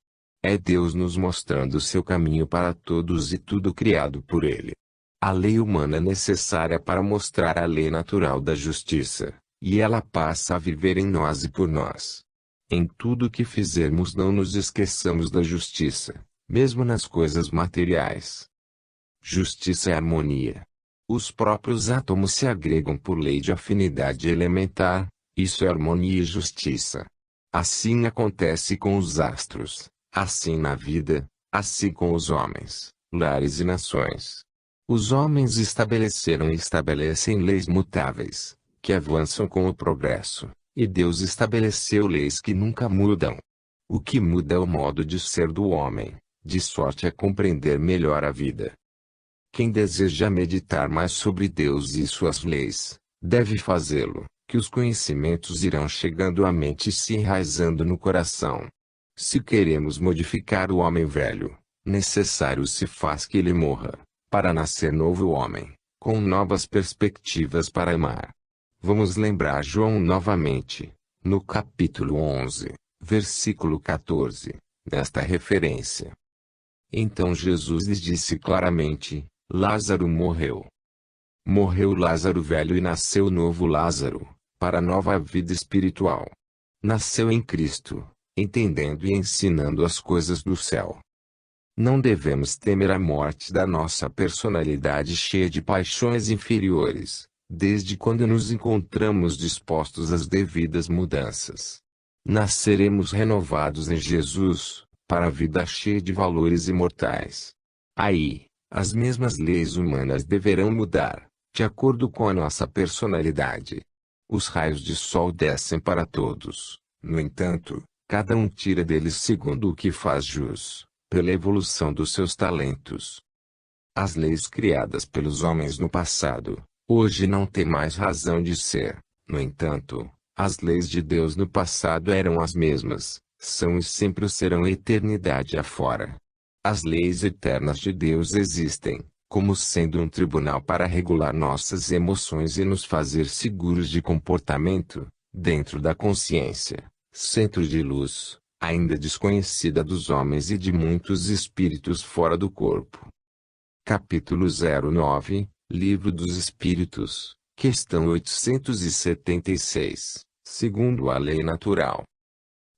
É Deus nos mostrando seu caminho para todos e tudo criado por Ele. A lei humana é necessária para mostrar a lei natural da justiça, e ela passa a viver em nós e por nós. Em tudo o que fizermos não nos esqueçamos da justiça, mesmo nas coisas materiais. Justiça é harmonia. Os próprios átomos se agregam por lei de afinidade elementar, Isso é harmonia e justiça. Assim acontece com os astros, assim na vida, assim com os homens, lares e nações. Os homens estabeleceram e estabelecem leis mutáveis, que avançam com o progresso, e Deus estabeleceu leis que nunca mudam. O que muda é o modo de ser do homem, de sorte a compreender melhor a vida. Quem deseja meditar mais sobre Deus e suas leis, deve fazê-lo, que os conhecimentos irão chegando à mente e se enraizando no coração. Se queremos modificar o homem velho, necessário se faz que ele morra, para nascer novo homem, com novas perspectivas para amar. Vamos lembrar João novamente, no capítulo 11, versículo 14, nesta referência. Então Jesus lhes disse claramente: Lázaro morreu. Morreu Lázaro velho e nasceu novo Lázaro, para a nova vida espiritual. Nasceu em Cristo, entendendo e ensinando as coisas do céu. Não devemos temer a morte da nossa personalidade cheia de paixões inferiores, desde quando nos encontramos dispostos às devidas mudanças. Nasceremos renovados em Jesus, para a vida cheia de valores imortais. Aí, as mesmas leis humanas deverão mudar, de acordo com a nossa personalidade. Os raios de sol descem para todos, no entanto, cada um tira deles segundo o que faz jus, pela evolução dos seus talentos. As leis criadas pelos homens no passado, hoje não têm mais razão de ser. No entanto, as leis de Deus no passado eram as mesmas, são e sempre o serão a eternidade afora. As leis eternas de Deus existem, como sendo um tribunal para regular nossas emoções e nos fazer seguros de comportamento, dentro da consciência, centro de luz, ainda desconhecida dos homens e de muitos espíritos fora do corpo. Capítulo 09, Livro dos Espíritos, questão 876, segundo a lei natural.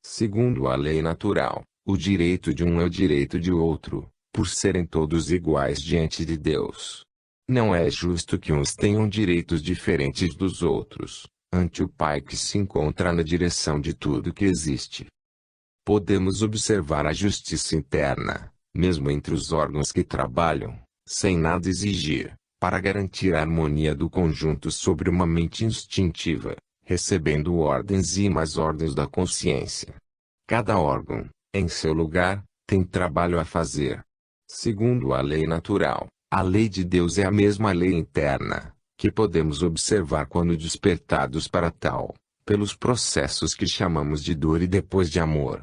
Segundo a lei natural, o direito de um é o direito de outro, por serem todos iguais diante de Deus. Não é justo que uns tenham direitos diferentes dos outros, ante o Pai que se encontra na direção de tudo que existe. Podemos observar a justiça interna, mesmo entre os órgãos que trabalham, sem nada exigir, para garantir a harmonia do conjunto sobre uma mente instintiva, recebendo ordens e mais ordens da consciência. Cada órgão, em seu lugar, tem trabalho a fazer. Segundo a lei natural, a lei de Deus é a mesma lei interna, que podemos observar quando despertados para tal, pelos processos que chamamos de dor e depois de amor.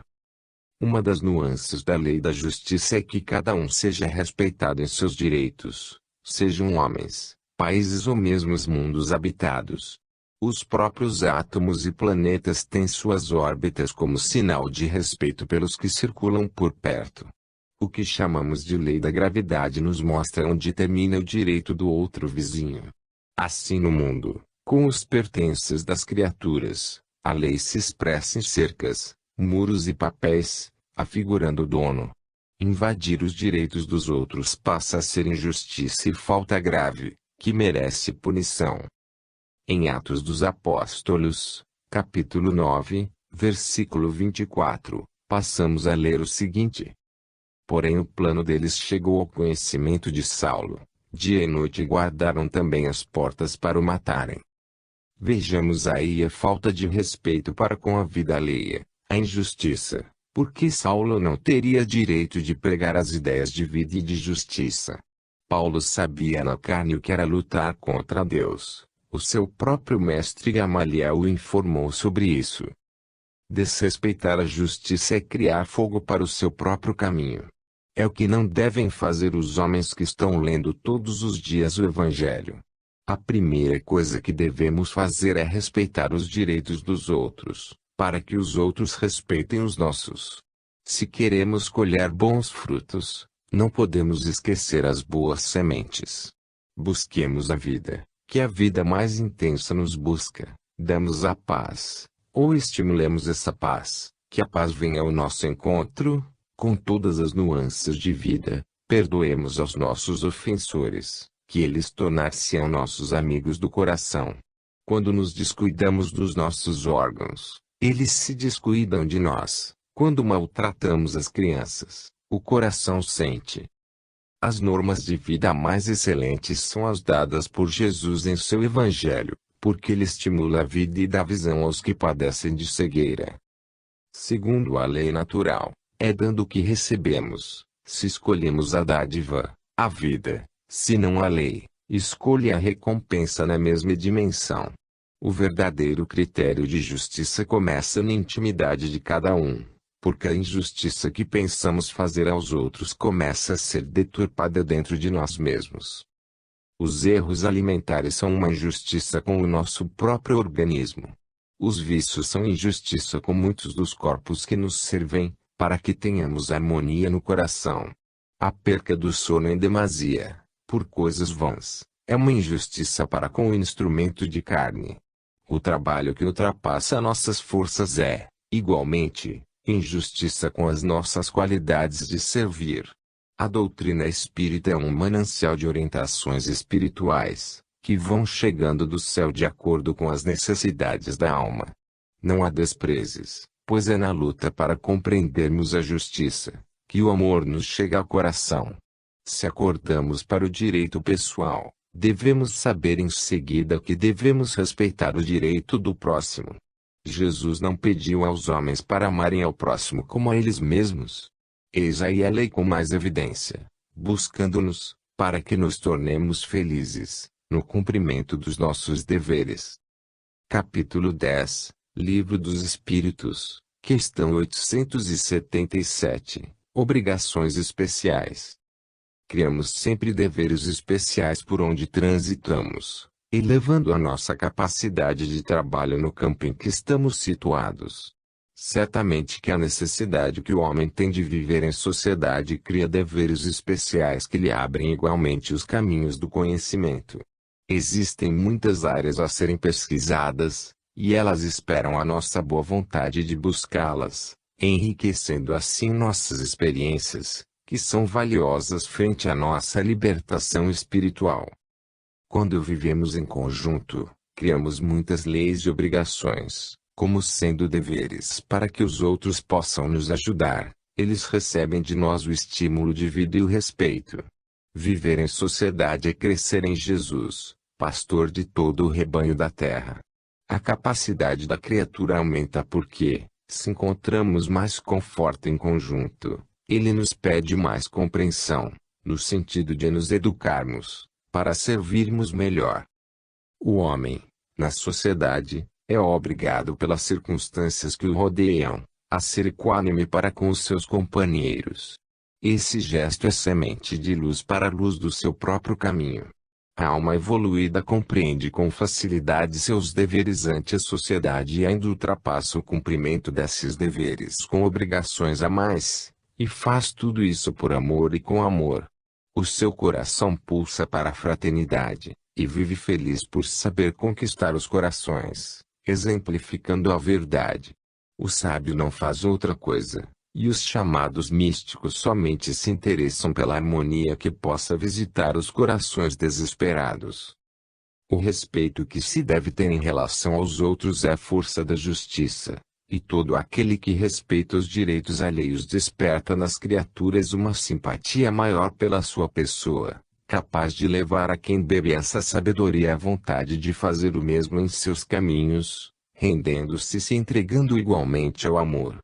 Uma das nuances da lei da justiça é que cada um seja respeitado em seus direitos, sejam homens, países ou mesmo os mundos habitados. Os próprios átomos e planetas têm suas órbitas como sinal de respeito pelos que circulam por perto. O que chamamos de lei da gravidade nos mostra onde termina o direito do outro vizinho. Assim no mundo, com os pertences das criaturas, a lei se expressa em cercas, muros e papéis, afigurando o dono. Invadir os direitos dos outros passa a ser injustiça e falta grave, que merece punição. Em Atos dos Apóstolos, capítulo 9, versículo 24, passamos a ler o seguinte: Porém o plano deles chegou ao conhecimento de Saulo, dia e noite guardaram também as portas para o matarem. Vejamos aí a falta de respeito para com a vida alheia, a injustiça, porque Saulo não teria direito de pregar as ideias de vida e de justiça. Paulo sabia na carne o que era lutar contra Deus. O seu próprio mestre Gamaliel o informou sobre isso. Desrespeitar a justiça é criar fogo para o seu próprio caminho. É o que não devem fazer os homens que estão lendo todos os dias o Evangelho. A primeira coisa que devemos fazer é respeitar os direitos dos outros, para que os outros respeitem os nossos. Se queremos colher bons frutos, não podemos esquecer as boas sementes. Busquemos a vida, que a vida mais intensa nos busca, damos a paz, ou estimulemos essa paz, que a paz venha ao nosso encontro, com todas as nuances de vida, perdoemos aos nossos ofensores, que eles tornar-se-ão nossos amigos do coração. Quando nos descuidamos dos nossos órgãos, eles se descuidam de nós. Quando maltratamos as crianças, o coração sente. As normas de vida mais excelentes são as dadas por Jesus em seu Evangelho, porque ele estimula a vida e dá visão aos que padecem de cegueira. Segundo a lei natural, é dando que recebemos, se escolhemos a dádiva, a vida, se não a lei, escolhe a recompensa na mesma dimensão. O verdadeiro critério de justiça começa na intimidade de cada um, porque a injustiça que pensamos fazer aos outros começa a ser deturpada dentro de nós mesmos. Os erros alimentares são uma injustiça com o nosso próprio organismo. Os vícios são injustiça com muitos dos corpos que nos servem, para que tenhamos harmonia no coração. A perca do sono em demasia, por coisas vãs, é uma injustiça para com o instrumento de carne. O trabalho que ultrapassa nossas forças é, igualmente, injustiça com as nossas qualidades de servir. A doutrina espírita é um manancial de orientações espirituais, que vão chegando do céu de acordo com as necessidades da alma. Não há desprezes, pois é na luta para compreendermos a justiça, que o amor nos chega ao coração. Se acordamos para o direito pessoal, devemos saber em seguida que devemos respeitar o direito do próximo. Jesus não pediu aos homens para amarem ao próximo como a eles mesmos. Eis aí a lei com mais evidência, buscando-nos, para que nos tornemos felizes, no cumprimento dos nossos deveres. Capítulo 10, Livro dos Espíritos, questão 877, Obrigações especiais. Criamos sempre deveres especiais por onde transitamos, elevando a nossa capacidade de trabalho no campo em que estamos situados. Certamente que a necessidade que o homem tem de viver em sociedade cria deveres especiais que lhe abrem igualmente os caminhos do conhecimento. Existem muitas áreas a serem pesquisadas, e elas esperam a nossa boa vontade de buscá-las, enriquecendo assim nossas experiências, que são valiosas frente à nossa libertação espiritual. Quando vivemos em conjunto, criamos muitas leis e obrigações, como sendo deveres para que os outros possam nos ajudar. Eles recebem de nós o estímulo de vida e o respeito. Viver em sociedade é crescer em Jesus, pastor de todo o rebanho da terra. A capacidade da criatura aumenta porque, se encontramos mais conforto em conjunto, ele nos pede mais compreensão, no sentido de nos educarmos, para servirmos melhor. O homem, na sociedade, é obrigado pelas circunstâncias que o rodeiam, a ser equânime para com os seus companheiros. Esse gesto é semente de luz para a luz do seu próprio caminho. A alma evoluída compreende com facilidade seus deveres ante a sociedade e ainda ultrapassa o cumprimento desses deveres com obrigações a mais, e faz tudo isso por amor e com amor. O seu coração pulsa para a fraternidade, e vive feliz por saber conquistar os corações, exemplificando a verdade. O sábio não faz outra coisa, e os chamados místicos somente se interessam pela harmonia que possa visitar os corações desesperados. O respeito que se deve ter em relação aos outros é a força da justiça, e todo aquele que respeita os direitos alheios desperta nas criaturas uma simpatia maior pela sua pessoa, capaz de levar a quem bebe essa sabedoria a vontade de fazer o mesmo em seus caminhos, rendendo-se e se entregando igualmente ao amor.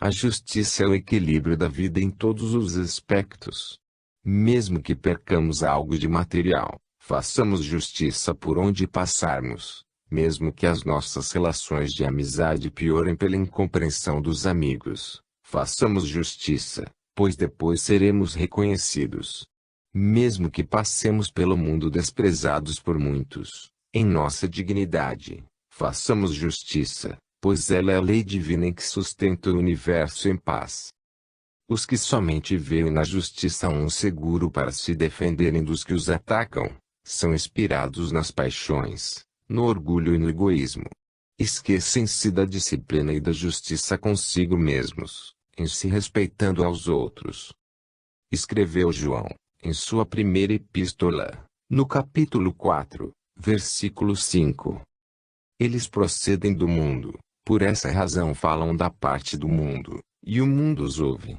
A justiça é o equilíbrio da vida em todos os aspectos. Mesmo que percamos algo de material, façamos justiça por onde passarmos, mesmo que as nossas relações de amizade piorem pela incompreensão dos amigos, façamos justiça, pois depois seremos reconhecidos. Mesmo que passemos pelo mundo desprezados por muitos, em nossa dignidade, façamos justiça, pois ela é a lei divina em que sustenta o universo em paz. Os que somente veem na justiça um seguro para se defenderem dos que os atacam, são inspirados nas paixões, no orgulho e no egoísmo. Esquecem-se da disciplina e da justiça consigo mesmos, em se respeitando aos outros. Escreveu João, em sua primeira epístola, no capítulo 4, versículo 5. Eles procedem do mundo, por essa razão falam da parte do mundo, e o mundo os ouve.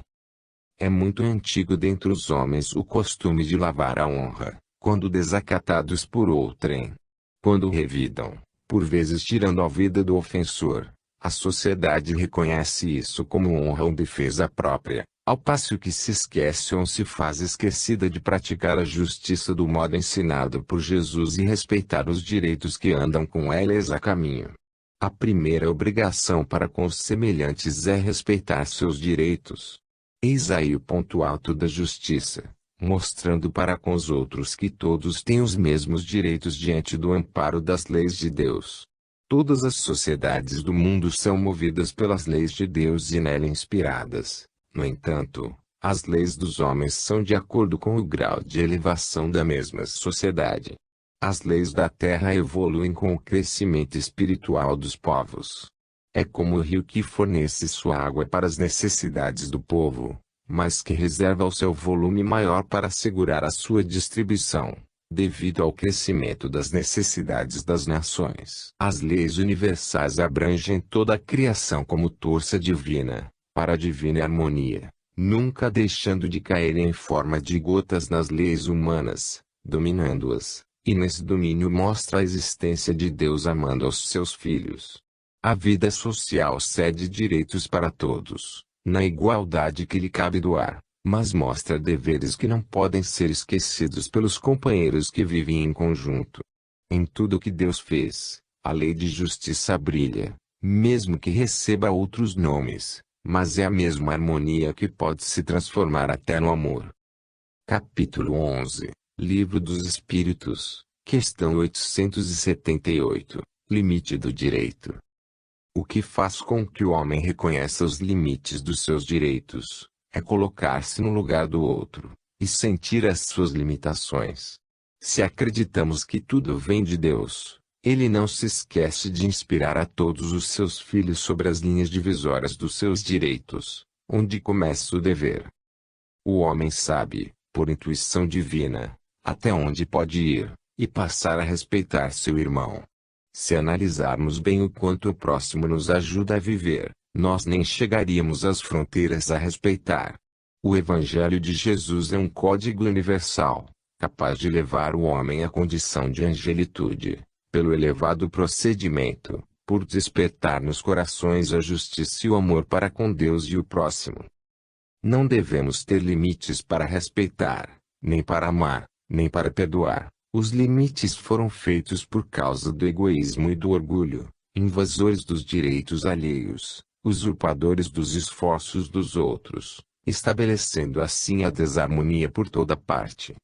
É muito antigo dentre os homens o costume de lavar a honra, quando desacatados por outrem. Quando revidam, por vezes tirando a vida do ofensor, a sociedade reconhece isso como honra ou defesa própria, ao passo que se esquece ou se faz esquecida de praticar a justiça do modo ensinado por Jesus e respeitar os direitos que andam com eles a caminho. A primeira obrigação para com os semelhantes é respeitar seus direitos. Eis aí o ponto alto da justiça, mostrando para com os outros que todos têm os mesmos direitos diante do amparo das leis de Deus. Todas as sociedades do mundo são movidas pelas leis de Deus e nela inspiradas. No entanto, as leis dos homens são de acordo com o grau de elevação da mesma sociedade. As leis da terra evoluem com o crescimento espiritual dos povos. É como o rio que fornece sua água para as necessidades do povo, mas que reserva o seu volume maior para assegurar a sua distribuição, devido ao crescimento das necessidades das nações. As leis universais abrangem toda a criação como torça divina, para a divina harmonia, nunca deixando de cair em forma de gotas nas leis humanas, dominando-as, e nesse domínio mostra a existência de Deus amando aos seus filhos. A vida social cede direitos para todos, na igualdade que lhe cabe doar, mas mostra deveres que não podem ser esquecidos pelos companheiros que vivem em conjunto. Em tudo que Deus fez, a lei de justiça brilha, mesmo que receba outros nomes, mas é a mesma harmonia que pode se transformar até no amor. Capítulo 11, Livro dos Espíritos, questão 878, Limite do direito. O que faz com que o homem reconheça os limites dos seus direitos, é colocar-se no lugar do outro, e sentir as suas limitações. Se acreditamos que tudo vem de Deus, Ele não se esquece de inspirar a todos os seus filhos sobre as linhas divisórias dos seus direitos, onde começa o dever. O homem sabe, por intuição divina, até onde pode ir, e passar a respeitar seu irmão. Se analisarmos bem o quanto o próximo nos ajuda a viver, nós nem chegaríamos às fronteiras a respeitar. O Evangelho de Jesus é um código universal, capaz de levar o homem à condição de angelitude, pelo elevado procedimento, por despertar nos corações a justiça e o amor para com Deus e o próximo. Não devemos ter limites para respeitar, nem para amar, nem para perdoar. Os limites foram feitos por causa do egoísmo e do orgulho, invasores dos direitos alheios, usurpadores dos esforços dos outros, estabelecendo assim a desarmonia por toda parte.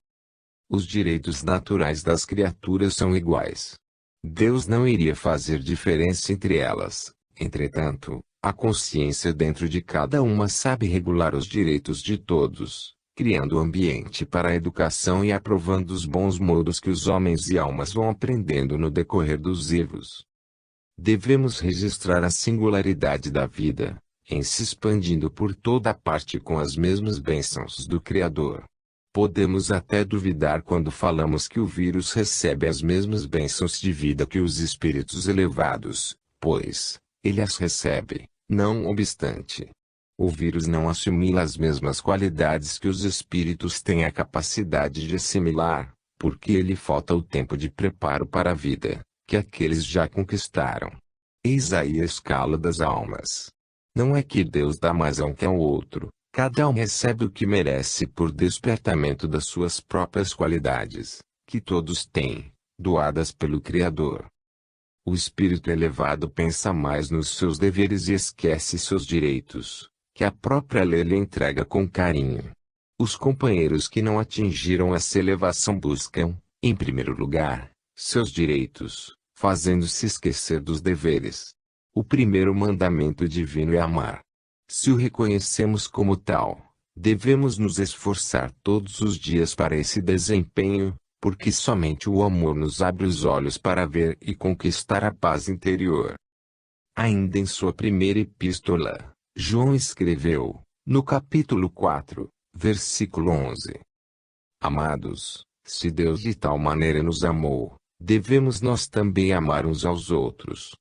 Os direitos naturais das criaturas são iguais. Deus não iria fazer diferença entre elas. Entretanto, a consciência dentro de cada uma sabe regular os direitos de todos, criando o ambiente para a educação e aprovando os bons modos que os homens e almas vão aprendendo no decorrer dos erros. Devemos registrar a singularidade da vida, em se expandindo por toda parte com as mesmas bênçãos do Criador. Podemos até duvidar quando falamos que o vírus recebe as mesmas bênçãos de vida que os espíritos elevados, pois, ele as recebe, não obstante. O vírus não assimila as mesmas qualidades que os espíritos têm a capacidade de assimilar, porque lhe falta o tempo de preparo para a vida, que aqueles já conquistaram. Eis aí a escala das almas. Não é que Deus dá mais a um que ao outro, cada um recebe o que merece por despertamento das suas próprias qualidades, que todos têm, doadas pelo Criador. O espírito elevado pensa mais nos seus deveres e esquece seus direitos, que a própria lei lhe entrega com carinho. Os companheiros que não atingiram essa elevação buscam, em primeiro lugar, seus direitos, fazendo-se esquecer dos deveres. O primeiro mandamento divino é amar. Se o reconhecemos como tal, devemos nos esforçar todos os dias para esse desempenho, porque somente o amor nos abre os olhos para ver e conquistar a paz interior. Ainda em sua primeira epístola, João escreveu, no capítulo 4, versículo 11: Amados, se Deus de tal maneira nos amou, devemos nós também amar uns aos outros.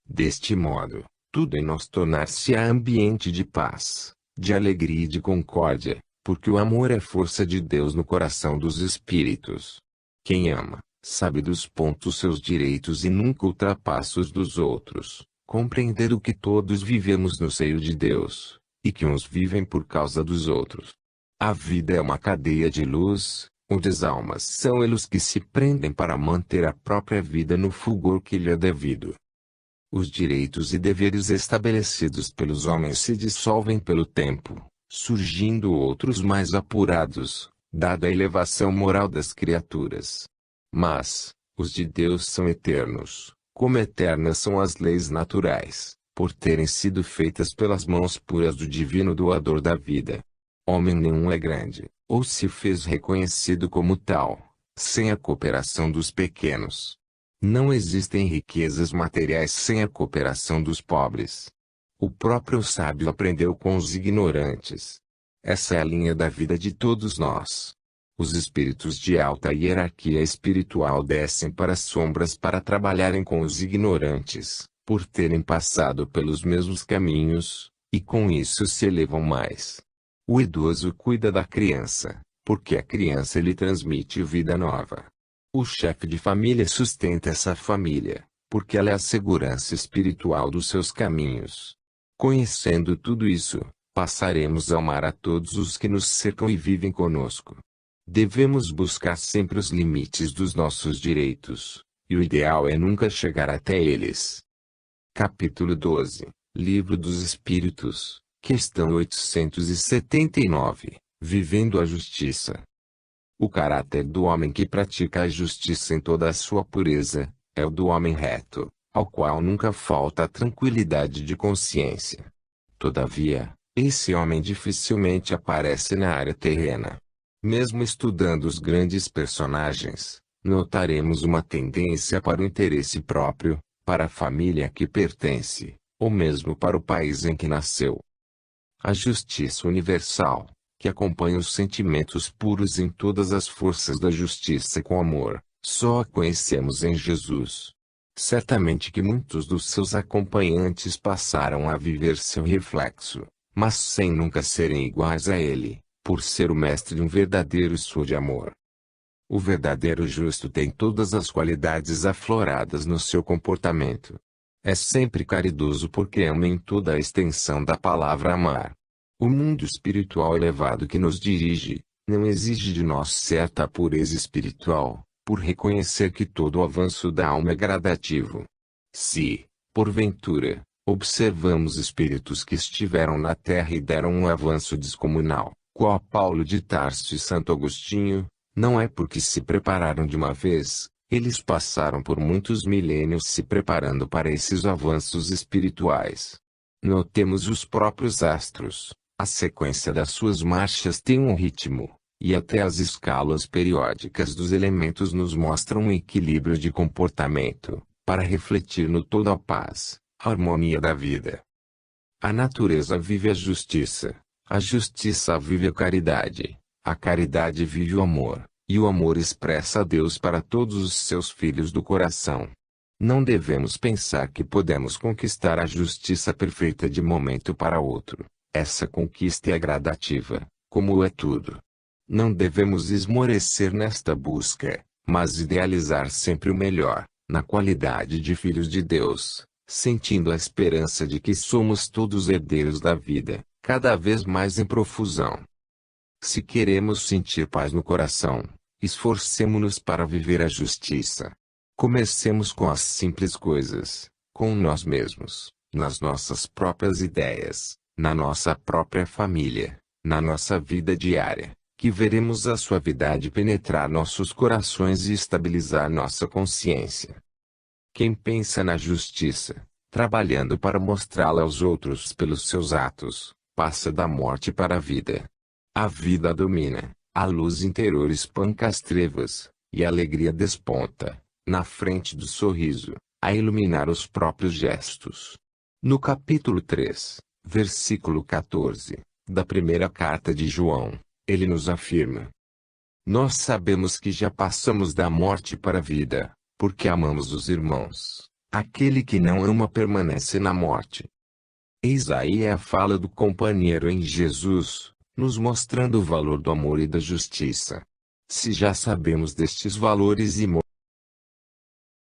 Deste modo, tudo em nós tornar-se-á ambiente de paz, de alegria e de concórdia, porque o amor é força de Deus no coração dos espíritos. Quem ama, sabe dos pontos seus direitos e nunca ultrapassa os dos outros, compreendendo que todos vivemos no seio de Deus, e que uns vivem por causa dos outros. A vida é uma cadeia de luz, onde as almas são elos que se prendem para manter a própria vida no fulgor que lhe é devido. Os direitos e deveres estabelecidos pelos homens se dissolvem pelo tempo, surgindo outros mais apurados, dada a elevação moral das criaturas. Mas, os de Deus são eternos, como eternas são as leis naturais, por terem sido feitas pelas mãos puras do divino doador da vida. Homem nenhum é grande, ou se fez reconhecido como tal, sem a cooperação dos pequenos. Não existem riquezas materiais sem a cooperação dos pobres. O próprio sábio aprendeu com os ignorantes. Essa é a linha da vida de todos nós. Os espíritos de alta hierarquia espiritual descem para as sombras para trabalharem com os ignorantes, por terem passado pelos mesmos caminhos, e com isso se elevam mais. O idoso cuida da criança, porque a criança lhe transmite vida nova. O chefe de família sustenta essa família, porque ela é a segurança espiritual dos seus caminhos. Conhecendo tudo isso, passaremos a amar a todos os que nos cercam e vivem conosco. Devemos buscar sempre os limites dos nossos direitos, e o ideal é nunca chegar até eles. Capítulo 12, Livro dos Espíritos, questão 879, Vivendo a Justiça. O caráter do homem que pratica a justiça em toda a sua pureza, é o do homem reto, ao qual nunca falta a tranquilidade de consciência. Todavia, esse homem dificilmente aparece na área terrena. Mesmo estudando os grandes personagens, notaremos uma tendência para o interesse próprio, para a família a que pertence, ou mesmo para o país em que nasceu. A justiça universal, que acompanha os sentimentos puros em todas as forças da justiça com amor, só a conhecemos em Jesus. Certamente que muitos dos seus acompanhantes passaram a viver seu reflexo, mas sem nunca serem iguais a ele, por ser o mestre de um verdadeiro sul de amor. O verdadeiro justo tem todas as qualidades afloradas no seu comportamento. É sempre caridoso porque ama em toda a extensão da palavra amar. O mundo espiritual elevado que nos dirige, não exige de nós certa pureza espiritual, por reconhecer que todo o avanço da alma é gradativo. Se, porventura, observamos espíritos que estiveram na Terra e deram um avanço descomunal, qual Paulo de Tarso e Santo Agostinho, não é porque se prepararam de uma vez, eles passaram por muitos milênios se preparando para esses avanços espirituais. Notemos os próprios astros. A sequência das suas marchas tem um ritmo, e até as escalas periódicas dos elementos nos mostram um equilíbrio de comportamento, para refletir no todo a paz, a harmonia da vida. A natureza vive a justiça vive a caridade vive o amor, e o amor expressa a Deus para todos os seus filhos do coração. Não devemos pensar que podemos conquistar a justiça perfeita de momento para outro. Essa conquista é gradativa, como é tudo. Não devemos esmorecer nesta busca, mas idealizar sempre o melhor, na qualidade de filhos de Deus, sentindo a esperança de que somos todos herdeiros da vida, cada vez mais em profusão. Se queremos sentir paz no coração, esforcemo-nos para viver a justiça. Comecemos com as simples coisas, com nós mesmos, nas nossas próprias ideias, na nossa própria família, na nossa vida diária, que veremos a suavidade penetrar nossos corações e estabilizar nossa consciência. Quem pensa na justiça, trabalhando para mostrá-la aos outros pelos seus atos, passa da morte para a vida. A vida domina, a luz interior espanca as trevas, e a alegria desponta, na frente do sorriso, a iluminar os próprios gestos. No capítulo 3, versículo 14, da primeira carta de João, ele nos afirma: Nós sabemos que já passamos da morte para a vida, porque amamos os irmãos. Aquele que não ama permanece na morte. Eis aí a fala do companheiro em Jesus, nos mostrando o valor do amor e da justiça. Se já sabemos destes valores